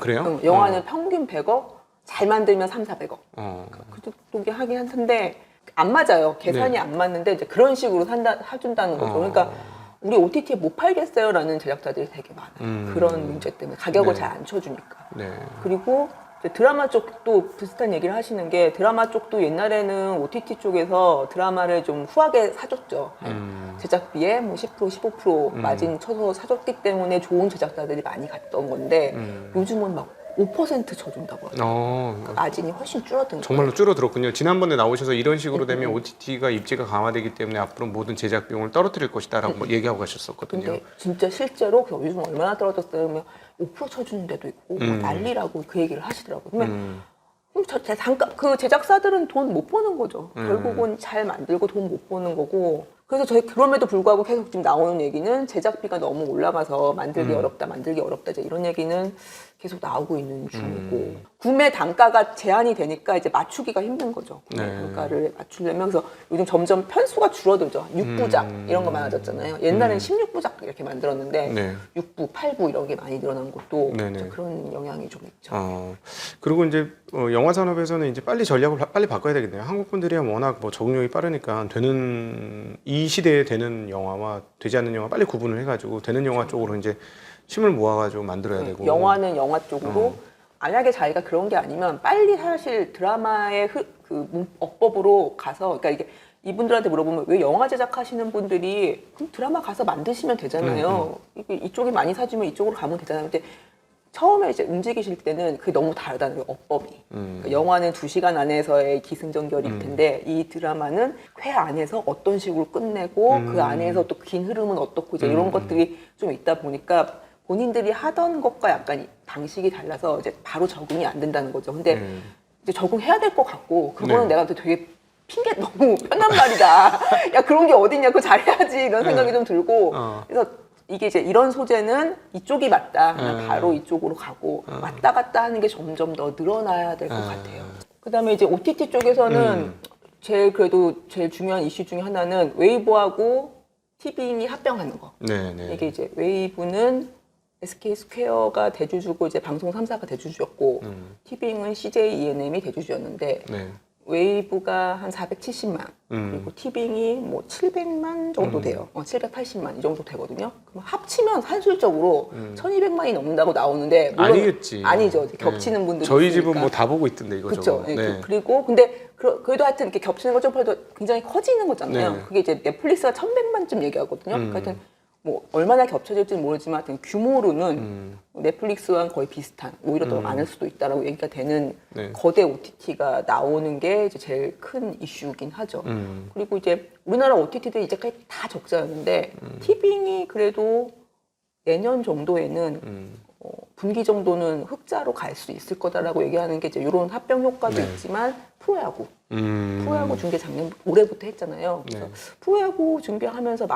그래요? 영화는 평균 100억, 잘 만들면 3, 400억. 어. 그 정도 하긴 한데 안 맞아요. 계산이 네. 안 맞는데 이제 그런 식으로 사준다는 거죠. 그러니까 우리 OTT에 못 팔겠어요라는 제작자들이 되게 많아요. 그런 문제 때문에 가격을 네. 잘 안 쳐주니까. 네. 그리고 이제 드라마 쪽도 비슷한 얘기를 하시는 게 드라마 쪽도 옛날에는 OTT 쪽에서 드라마를 좀 후하게 사줬죠. 제작비에 뭐 10%, 15% 마진 쳐서 사줬기 때문에 좋은 제작자들이 많이 갔던 건데 요즘은 막 5% 쳐준다고 하더라고요. 마진이 훨씬 줄어든 정말로 거예요. 줄어들었군요. 지난번에 나오셔서 이런 식으로 되면 OTT가 입지가 강화되기 때문에 앞으로 모든 제작 비용을 떨어뜨릴 것이다라고 얘기하고 가셨었거든요. 근데 진짜 실제로 요즘 얼마나 떨어졌어요? 그러면 5% 쳐주는 데도 있고 뭐 난리라고 그 얘기를 하시더라고요. 그러면 그 제작사들은 돈 못 버는 거죠. 결국은 잘 만들고 돈 못 버는 거고. 그래서 저희 그럼에도 불구하고 계속 지금 나오는 얘기는 제작비가 너무 올라가서 만들기 어렵다 이제 이런 얘기는 계속 나오고 있는 중이고 구매 단가가 제한이 되니까 이제 맞추기가 힘든 거죠. 구매 네. 단가를 맞추려면 그래서 요즘 점점 편수가 줄어들죠. 6부작 이런 거 많아졌잖아요. 옛날엔 16부작 이렇게 만들었는데 네. 6부, 8부 이런 게 많이 늘어난 것도 네네. 그런 영향이 좀 있죠. 그리고 이제 영화 산업에서는 이제 빨리 전략을 빨리 바꿔야 되겠네요. 한국 분들이야 워낙 뭐 적응력이 빠르니까 되는 이 시대에 되는 영화와 되지 않는 영화 빨리 구분을 해가지고 되는 영화 쪽으로 이제 힘을 모아가지고 만들어야 되고. 영화는 영화 쪽으로 만약에 자기가 그런 게 아니면 빨리 사실 드라마의 억법으로 가서 그러니까 이게 이분들한테 물어보면 왜 영화 제작하시는 분들이 그럼 드라마 가서 만드시면 되잖아요. 이쪽이 많이 사주면 이쪽으로 가면 되잖아요. 근데 처음에 이제 움직이실 때는 그게 너무 다르다는 거예요, 억법이. 그러니까 영화는 2시간 안에서의 기승전결일 텐데 이 드라마는 회 안에서 어떤 식으로 끝내고 그 안에서 또 긴 흐름은 어떻고 이제 이런 것들이 좀 있다 보니까 본인들이 하던 것과 약간 방식이 달라서 이제 바로 적응이 안 된다는 거죠. 근데 이제 적응해야 될 것 같고 그거는 내가 되게 핑계 너무 편한 말이다. 야 그런 게 어딨냐, 그거 잘해야지 이런 생각이 좀 들고 그래서 이게 이제 이런 소재는 이쪽이 맞다. 그냥 바로 이쪽으로 가고 왔다 갔다 하는 게 점점 더 늘어나야 될 것 같아요. 그다음에 이제 OTT 쪽에서는 제일 중요한 이슈 중에 하나는 웨이브하고 티빙이 합병하는 거. 네네. 이게 이제 웨이브는 SK 스퀘어가 대주주고 이제 방송 3사가 대주주였고 티빙은 CJ ENM이 대주주였는데 네. 웨이브가 한 470만 그리고 티빙이 뭐 700만 정도 돼요. 780만 이 정도 되거든요. 그럼 합치면 산술적으로 1200만이 넘는다고 나오는데 물론 아니겠지. 아니죠. 겹치는 분들이 저희 있으니까. 집은 뭐 다 보고 있던데 이거 그렇죠. 저거. 네. 그리고 근데 그래도 하여튼 이렇게 겹치는 것 좀 해도 굉장히 커지는 거잖아요. 네. 그게 이제 넷플릭스가 1100만쯤 얘기하거든요. 그러니까 하여튼 뭐 얼마나 겹쳐질지는 모르지만 하여튼 규모로는 넷플릭스와 거의 비슷한 오히려 더 많을 수도 있다라고 얘기가 되는 네. 거대 OTT가 나오는 게 이제 제일 큰 이슈긴 하죠. 그리고 이제 우리나라 OTT들이 이제까지 다 적자였는데 티빙이 그래도 내년 정도에는 분기 정도는 흑자로 갈 수 있을 거다라고 얘기하는 게 이제 이런 합병 효과도 있지만 프로야구 중계 작년 올해부터 했잖아요. 그래서 프로야구 준비하면서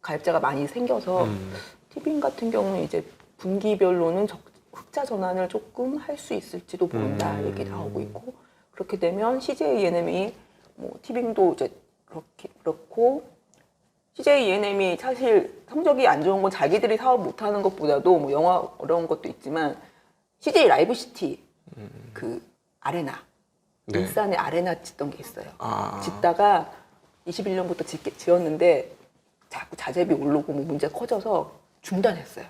가입자가 많이 생겨서 티빙 같은 경우는 이제 분기별로는 흑자 전환을 조금 할 수 있을지도 모른다 얘기 나오고 있고 그렇게 되면 CJ ENM이 뭐 티빙도 이제 그렇고 CJ ENM이 사실 성적이 안 좋은 건 자기들이 사업 못하는 것보다도 뭐 영화 어려운 것도 있지만 CJ 라이브 시티 그 아레나 일산에 아레나 짓던 게 있어요. 짓다가 21년부터 지었는데 자꾸 자재비 오르고 뭐 문제 커져서 중단했어요.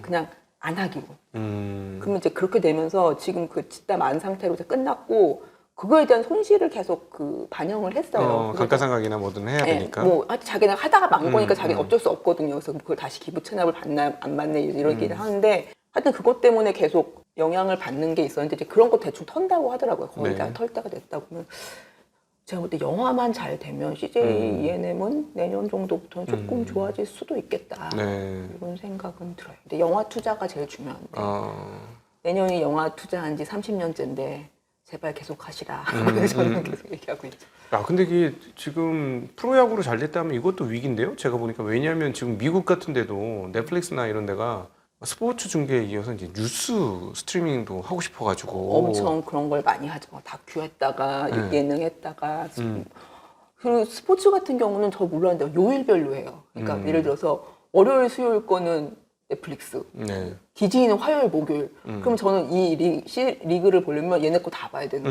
그냥 안 하기로. 그러면 이제 그렇게 되면서 지금 그 집단 안 상태로 이제 끝났고 그거에 대한 손실을 계속 그 반영을 했어요. 감가상각이나 뭐든 해야 되니까. 뭐 자기는 하다가 만 거니까 자기는 어쩔 수 없거든요. 그래서 그걸 다시 기부 체납을 받나 안 받나 이러기를 하는데 하여튼 그것 때문에 계속 영향을 받는 게 있었는데 이제 그런 거 대충 턴다고 하더라고요. 거의 다 털 때가 됐다고 하면 제가 볼 때 영화만 잘 되면 CJ ENM은 내년 정도부터는 조금 좋아질 수도 있겠다. 이런 생각은 들어요. 근데 영화 투자가 제일 중요한데 내년이 영화 투자한 지 30년째인데 제발 계속 하시라. 저는 계속 얘기하고 있죠. 야, 근데 이게 지금 프로야구로 잘 됐다면 이것도 위기인데요? 제가 보니까 왜냐하면 지금 미국 같은 데도 넷플릭스나 이런 데가 스포츠 중계에 이어서 이제 뉴스 스트리밍도 하고 싶어가지고 엄청 그런 걸 많이 하죠. 다큐 했다가 예능 했다가 그리고 스포츠 같은 경우는 저 몰랐는데 요일별로 해요. 그러니까 예를 들어서 월요일 수요일 거는 넷플릭스, 디즈니는 화요일 목요일. 그럼 저는 이 리그를 보려면 얘네 거 다 봐야 되는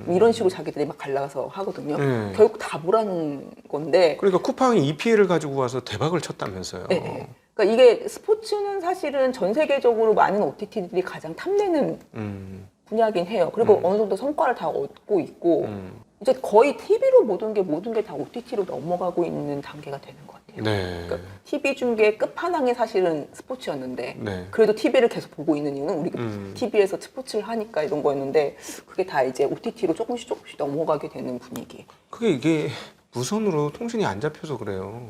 거예요. 이런 식으로 자기들이 막 갈라서 하거든요. 결국 다 보라는 건데. 그러니까 쿠팡이 EPL을 가지고 와서 대박을 쳤다면서요. 네. 그러니까 이게 스포츠는 사실은 전 세계적으로 많은 OTT들이 가장 탐내는 분야긴 해요. 그리고 어느 정도 성과를 다 얻고 있고 이제 거의 TV로 모든 게 다 OTT로 넘어가고 있는 단계가 되는 것 같아요. 그러니까 TV 중계 끝판왕이 사실은 스포츠였는데 그래도 TV를 계속 보고 있는 이유는 우리가 TV에서 스포츠를 하니까 이런 거였는데 그게 다 이제 OTT로 조금씩 넘어가게 되는 분위기. 그게 이게 무선으로 통신이 안 잡혀서 그래요.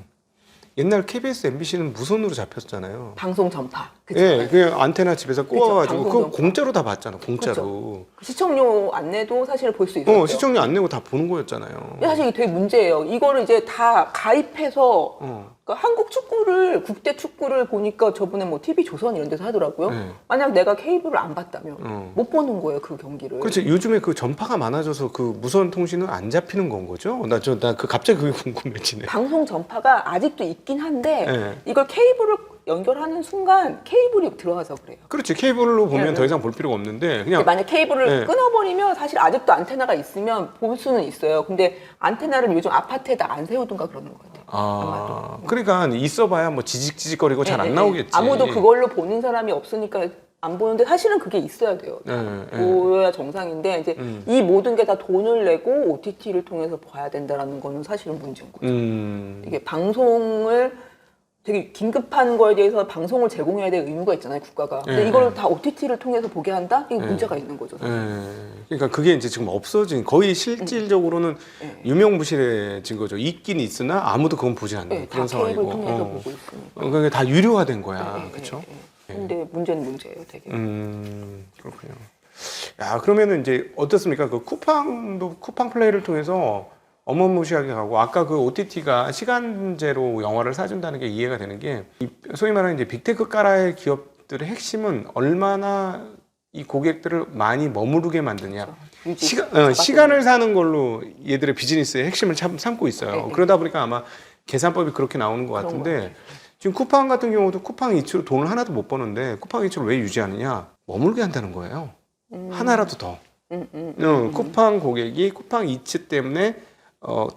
옛날 KBS, MBC는 무선으로 잡혔잖아요. 방송 전파. 그쵸? 예, 그냥 안테나 집에서 꼬아가지고 그쵸, 그거 공짜로 다 봤잖아, 공짜로. 시청료 안 내도 사실 볼 수 있었어요. 시청료 안 내고 다 보는 거였잖아요. 사실 이게 되게 문제예요. 이거를 이제 다 가입해서 그러니까 한국 축구를 국대 축구를 보니까 저번에 뭐 TV 조선 이런 데서 하더라고요. 만약 내가 케이블을 안 봤다면 못 보는 거예요, 그 경기를. 그렇지. 요즘에 그 전파가 많아져서 그 무선 통신은 안 잡히는 건 거죠? 나 그 갑자기 그게 궁금해지네. 방송 전파가 아직도 있긴 한데 이걸 케이블을 연결하는 순간 케이블이 들어와서 그래요. 그렇지. 케이블로 보면 더 이상 볼 필요가 없는데 그냥 만약 케이블을 끊어버리면 사실 아직도 안테나가 있으면 볼 수는 있어요. 근데 안테나를 요즘 아파트에다 안 세우든가 그러는 것 같아요. 아마도. 그러니까 있어봐야 뭐 지직지직거리고 잘 안 나오겠지. 아무도 그걸로 보는 사람이 없으니까 안 보는데 사실은 그게 있어야 돼요. 보여야 정상인데 이제 이 모든 게 다 돈을 내고 OTT를 통해서 봐야 된다라는 거는 사실은 문제인 거죠. 이게 방송을 되게 긴급한 거에 대해서 방송을 제공해야 될 의무가 있잖아요, 국가가. 근데 이걸 다 OTT를 통해서 보게 한다? 이게 문제가 있는 거죠. 그러니까 그게 이제 지금 없어진, 거의 실질적으로는 유명무실해진 거죠. 있긴 있으나 아무도 그건 보지 않는 그런 상황이고. 케이블 통해서 보고 있으니까. 그러니까 다 유료화된 거야, 그렇죠? 근데 문제는 문제예요, 되게. 그렇군요. 야, 그러면은 이제 어떻습니까? 그 쿠팡 플레이를 통해서 어마무시하게 가고 아까 그 OTT가 시간제로 영화를 사준다는 게 이해가 되는 게 소위 말하는 이제 빅테크 까라의 기업들의 핵심은 얼마나 이 고객들을 많이 머무르게 만드냐. 시간을 사는 걸로 얘들의 비즈니스의 핵심을 삼고 있어요. 그러다 보니까 아마 계산법이 그렇게 나오는 것 같은데 지금 쿠팡 같은 경우도 쿠팡 이츠로 돈을 하나도 못 버는데 쿠팡 이츠를 왜 유지하느냐? 머물게 한다는 거예요. 하나라도 더. 쿠팡 고객이 쿠팡 이츠 때문에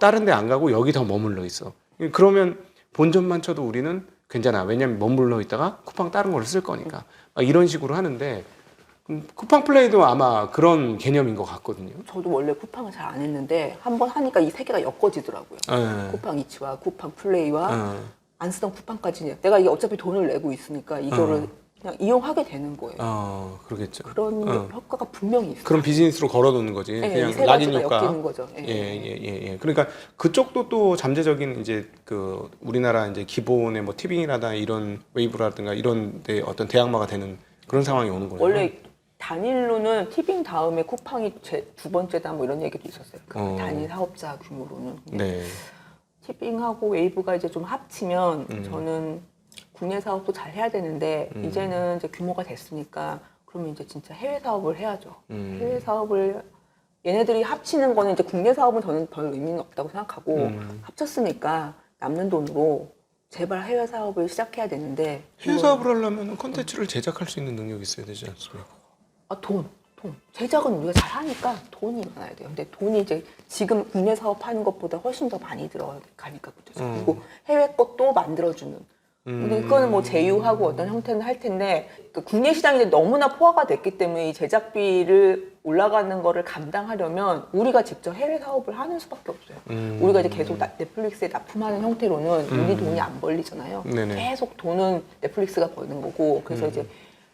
다른 데 안 가고 여기 더 머물러 있어. 그러면 본전만 쳐도 우리는 괜찮아. 왜냐면 머물러 있다가 쿠팡 다른 걸 쓸 거니까. 이런 식으로 하는데 쿠팡 플레이도 아마 그런 개념인 것 같거든요. 저도 원래 쿠팡을 잘 안 했는데 한번 하니까 이 세 개가 엮어지더라고요. 쿠팡 이츠와 쿠팡 플레이와 안 쓰던 쿠팡까지 내가 이게 어차피 돈을 내고 있으니까 이거를 그냥 이용하게 되는 거예요. 그러겠죠. 그런 효과가 분명히 있어요. 그런 비즈니스로 걸어놓는 거지. 그냥 이세 락인 가지가 효과. 엮이는 거죠. 그러니까 그쪽도 또 잠재적인 이제 그 우리나라 이제 기본의 뭐 티빙이라든가 이런 웨이브라든가 이런 데 어떤 대항마가 되는 그런 상황이 오는 거예요. 원래 단일로는 티빙 다음에 쿠팡이 두 번째다 뭐 이런 얘기도 있었어요. 그 단일 사업자 규모로는. 네. 티빙하고 웨이브가 이제 좀 합치면 저는 국내 사업도 잘 해야 되는데 이제는 이제 규모가 됐으니까 그러면 이제 진짜 해외 사업을 해야죠. 해외 사업을 얘네들이 합치는 거는 이제 국내 사업은 저는 별 의미는 없다고 생각하고 합쳤으니까 남는 돈으로 제발 해외 사업을 시작해야 되는데 해외 사업을 하려면 콘텐츠를 제작할 수 있는 능력이 있어야 되지 않습니까? 제작은 우리가 잘하니까 돈이 많아야 돼요. 근데 돈이 이제 지금 국내 사업하는 것보다 훨씬 더 많이 들어가니까 그죠. 그리고 해외 것도 만들어주는. 근데 그거는 뭐 제휴하고 어떤 형태는 할 텐데 그 국내 시장이 이제 너무나 포화가 됐기 때문에 이 제작비를 올라가는 거를 감당하려면 우리가 직접 해외 사업을 하는 수밖에 없어요. 우리가 이제 계속 넷플릭스에 납품하는 형태로는 우리 돈이 안 벌리잖아요. 네네. 계속 돈은 넷플릭스가 버는 거고 그래서 이제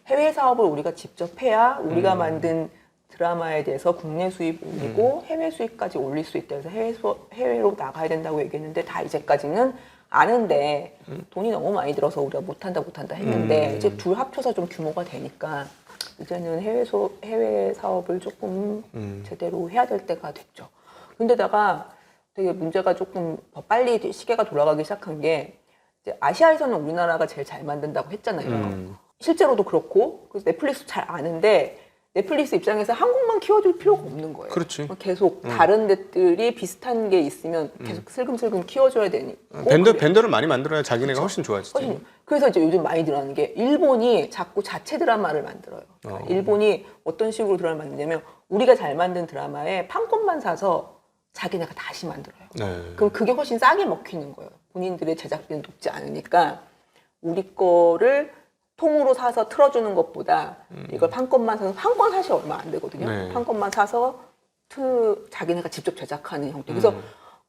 해외 사업을 우리가 직접 해야 우리가 만든 드라마에 대해서 국내 수입 올리고 해외 수입까지 올릴 수 있다. 그래서 해외로 나가야 된다고 얘기했는데 다 이제까지는 아는데 돈이 너무 많이 들어서 우리가 못한다 했는데 이제 둘 합쳐서 좀 규모가 되니까 이제는 해외 사업을 조금 제대로 해야 될 때가 됐죠. 근데다가 되게 문제가 조금 더 빨리 시계가 돌아가기 시작한 게 이제 아시아에서는 우리나라가 제일 잘 만든다고 했잖아요. 실제로도 그렇고 그래서 넷플릭스 잘 아는데 넷플릭스 입장에서 한국만 키워줄 필요가 없는 거예요. 그렇지. 계속 다른 데들이 비슷한 게 있으면 계속 슬금슬금 키워줘야 되니. 벤더를 많이 만들어야 자기네가 훨씬 좋아지지. 그래서 이제 요즘 많이 드러나는 게 일본이 자꾸 자체 드라마를 만들어요. 그러니까 일본이 어떤 식으로 드라마를 만드냐면 우리가 잘 만든 드라마에 판권만 사서 자기네가 다시 만들어요. 네. 그럼 그게 훨씬 싸게 먹히는 거예요. 본인들의 제작비는 높지 않으니까 우리 거를 통으로 사서 틀어주는 것보다 이걸 판권만 사서 판권 사실 얼마 안 되거든요. 네. 판권만 사서 자기네가 직접 제작하는 형태. 그래서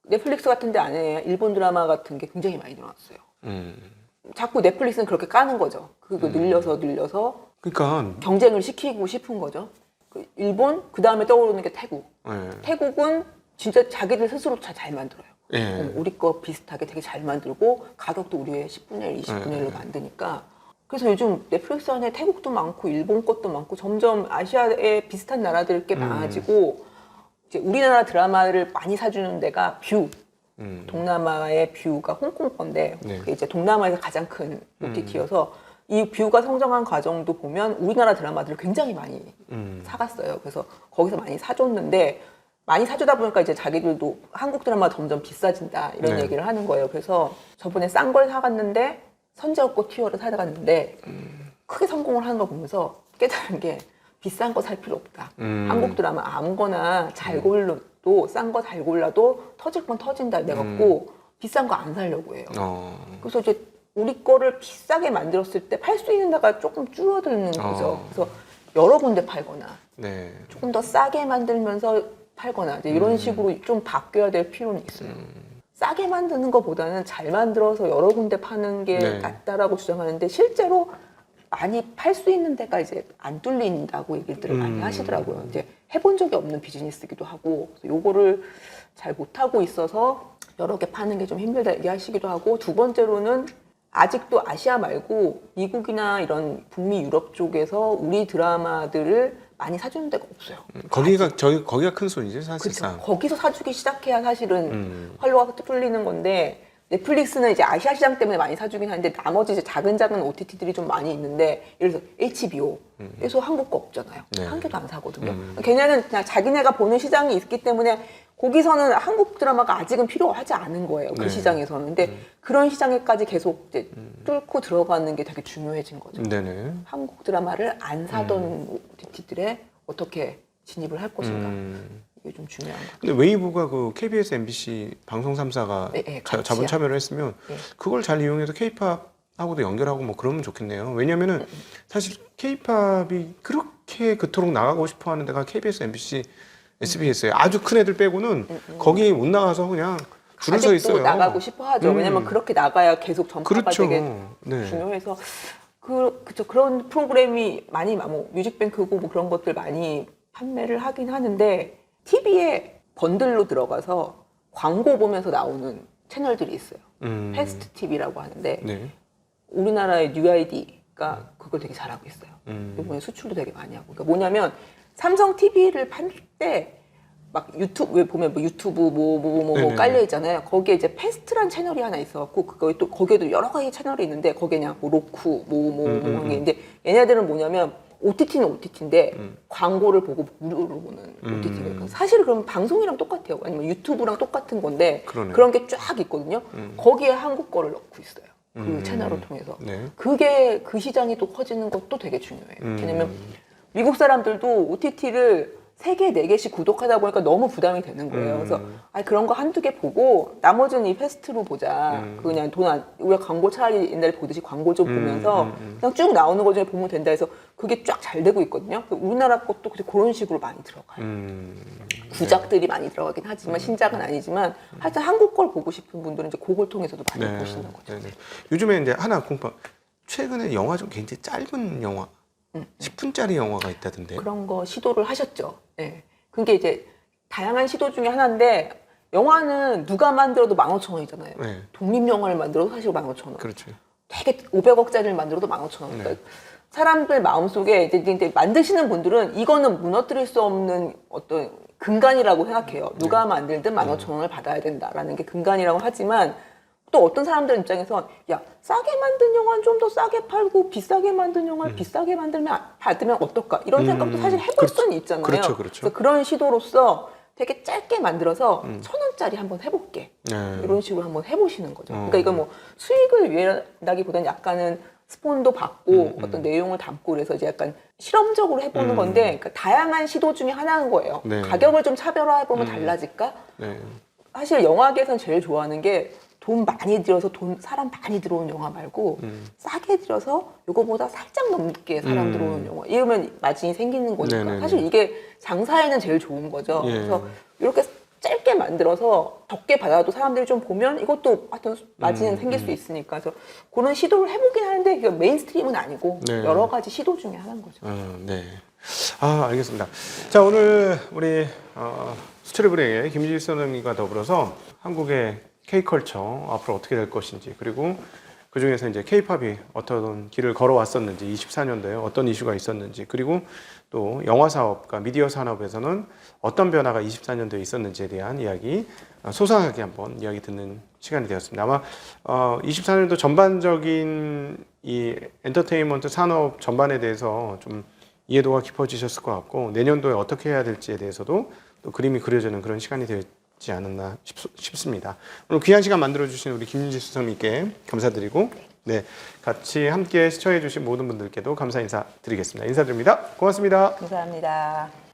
넷플릭스 같은 데 안에 일본 드라마 같은 게 굉장히 많이 늘어났어요. 자꾸 넷플릭스는 그렇게 까는 거죠. 그거 늘려서 그러니까 경쟁을 시키고 싶은 거죠. 일본, 그 다음에 떠오르는 게 태국. 네. 태국은 진짜 자기들 스스로 잘 만들어요. 예. 우리 거 비슷하게 되게 잘 만들고 가격도 우리의 10분의 1, 20분의 1로 만드니까 그래서 요즘 넷플릭스 안에 태국도 많고 일본 것도 많고 점점 아시아에 비슷한 나라들 꽤 많아지고 이제 우리나라 드라마를 많이 사주는 데가 뷰. 동남아의 뷰가 홍콩 건데 네. 그게 이제 동남아에서 가장 큰 OTT여서 이 뷰가 성장한 과정도 보면 우리나라 드라마들을 굉장히 많이 사갔어요. 그래서 거기서 많이 사줬는데 많이 사주다 보니까 이제 자기들도 한국 드라마가 점점 비싸진다 이런 네. 얘기를 얘기를 하는 거예요. 그래서 저번에 싼 걸 사갔는데 선제업고 티어를 사갔는데 크게 성공을 하는 걸 보면서 깨달은 게 비싼 거 살 필요 없다. 한국 드라마 아무거나 잘 골라도 싼 거 잘 골라도 터질 건 터진다 내갖고 비싼 거 안 사려고 해요. 그래서 이제 우리 거를 비싸게 만들었을 때 팔 수 있는 데가 조금 줄어드는 거죠. 그래서 여러 군데 팔거나 네. 조금 더 싸게 만들면서 팔거나 이제 이런 식으로 좀 바뀌어야 될 필요는 있어요. 싸게 만드는 것보다는 잘 만들어서 여러 군데 파는 게 네. 낫다라고 주장하는데 실제로 많이 팔 수 있는 데가 이제 안 뚫린다고 얘기들을 많이 하시더라고요. 이제 해본 적이 없는 비즈니스기도 하고 요거를 잘 못하고 있어서 여러 개 파는 게 좀 힘들다 얘기하시기도 하고 두 번째로는 아직도 아시아 말고 미국이나 이런 북미 유럽 쪽에서 우리 드라마들을 많이 사주는 데가 없어요. 거기가 큰 손이지 사실상. 그렇죠. 거기서 사주기 시작해야 사실은 활로가 뚫리는 건데 넷플릭스는 이제 아시아 시장 때문에 많이 사주긴 하는데 나머지 이제 작은 OTT들이 좀 많이 있는데 예를 들어서 HBO에서 한국 거 없잖아요. 네. 한 개도 안 사거든요. 걔네는 그냥 자기네가 보는 시장이 있기 때문에 거기서는 한국 드라마가 아직은 필요하지 않은 거예요. 그 네. 시장에서는. 근데 그런 시장에까지 계속 이제 뚫고 들어가는 게 되게 중요해진 거죠. 네네. 한국 드라마를 안 사던 OTT들에 어떻게 진입을 할 것인가. 이게 좀 중요한 것 같아요. 근데 웨이브가 그 KBS, MBC 방송 3사가 네, 자본 참여를 했으면 네. 그걸 잘 이용해서 K-팝하고도 연결하고 뭐 그러면 좋겠네요. 왜냐면은 사실 K-팝이 그렇게 그토록 나가고 싶어 하는 데가 KBS, MBC, SBS예요. 아주 큰 애들 빼고는 거기 못 나가서 그냥 줄을 서 있어요. 나가고 싶어 하죠. 왜냐면 그렇게 나가야 계속 전파가 그렇죠. 되게 네. 중요해서 그쵸. 그런 프로그램이 많이 뭐 뮤직뱅크고 뭐 그런 것들 많이 판매를 하긴 하는데 TV에 번들로 들어가서 광고 보면서 나오는 채널들이 있어요. 패스트 TV라고 하는데 네. 우리나라의 UID가 그걸 되게 잘하고 있어요. 이번에 수출도 되게 많이 하고. 그러니까 뭐냐면 삼성 TV를 팔 때 막 유튜브 보면 뭐 유튜브 뭐 깔려 있잖아요. 거기에 이제 패스트란 채널이 하나 있어갖고 거기에도 여러 가지 채널이 있는데 거기에 그냥 뭐 로쿠 하는 게 있는데 얘네들은 뭐냐면 OTT는 OTT인데 광고를 보고 무료로 보는 OTT가 사실 그럼 방송이랑 똑같아요. 아니면 유튜브랑 똑같은 건데 그러네. 그런 게 쫙 있거든요. 거기에 한국 거를 넣고 있어요. 그 채널을 통해서. 네. 그게 그 시장이 또 커지는 것도 되게 중요해요. 왜냐면 미국 사람들도 OTT를 3개, 4개씩 구독하다 보니까 너무 부담이 되는 거예요. 그래서 그런 거 한두 개 보고 나머지는 이 패스트로 보자. 그냥 우리가 광고 차라리 옛날에 보듯이 광고 좀 보면서 그냥 쭉 나오는 거 중에 보면 된다 해서 그게 쫙 잘 되고 있거든요. 우리나라 것도 그런 식으로 많이 들어가요. 구작들이 많이 들어가긴 하지만 신작은 아니지만 하여튼 한국 걸 보고 싶은 분들은 이제 그걸 통해서도 많이 보시는 거죠. 네네. 요즘에 이제 하나 공파 최근에 영화 중 굉장히 짧은 영화 10분짜리 영화가 있다던데. 그런 거 시도를 하셨죠. 네. 그게 이제 다양한 시도 중에 하나인데 영화는 누가 만들어도 15,000원이잖아요. 네. 독립영화를 만들어도 사실 15,000원. 그렇죠. 되게 500억짜리를 만들어도 15,000원. 그러니까 사람들 마음속에 이제 만드시는 분들은 이거는 무너뜨릴 수 없는 어떤 근간이라고 생각해요. 누가 만들든 15,000원을 받아야 된다라는 게 근간이라고 하지만 또 어떤 사람들 입장에선 야 싸게 만든 영화는 좀 더 싸게 팔고 비싸게 만든 영화를 비싸게 받으면 어떨까 이런 생각도 사실 해볼 수는 있잖아요. 그렇죠. 그래서 그런 시도로서 되게 짧게 만들어서 1,000원짜리 한번 해볼게 이런 식으로 한번 해보시는 거죠. 그러니까 이건 뭐 수익을 위해라기보다는 약간은 스폰도 받고 어떤 내용을 담고 그래서 이제 약간 실험적으로 해보는 건데 그러니까 다양한 시도 중에 하나인 거예요. 네. 가격을 좀 차별화해보면 달라질까? 네. 사실 영화계에서는 제일 좋아하는 게 돈 많이 들여서 사람 많이 들어온 영화 말고 싸게 들여서 이거보다 살짝 넘게 사람 들어오는 영화 이러면 마진이 생기는 거니까 네네네. 사실 이게 장사에는 제일 좋은 거죠. 예. 그래서 이렇게 짧게 만들어서 적게 받아도 사람들이 좀 보면 이것도 하여튼 마진은 생길 수 있으니까 그래서 그런 시도를 해보긴 하는데 이게 메인스트림은 아니고 네. 여러 가지 시도 중에 하나인 거죠. 네. 알겠습니다. 자, 오늘 우리 수철의 불행의 김지희 선생님과 더불어서 한국의 K컬처 앞으로 어떻게 될 것인지 그리고 그 중에서 이제 K-팝이 어떤 길을 걸어왔었는지 24년도에 어떤 이슈가 있었는지 그리고 또 영화 사업과 미디어 산업에서는 어떤 변화가 24년도에 있었는지에 대한 이야기 소상하게 한번 이야기 듣는 시간이 되었습니다. 아마 24년도 전반적인 이 엔터테인먼트 산업 전반에 대해서 좀 이해도가 깊어지셨을 것 같고 내년도에 어떻게 해야 될지에 대해서도 또 그림이 그려지는 그런 시간이 되었지 않았나 싶습니다. 오늘 귀한 시간 만들어주신 우리 김윤지 수석님께 감사드리고 네, 같이 함께 시청해주신 모든 분들께도 감사 인사 드리겠습니다. 인사드립니다. 고맙습니다. 감사합니다.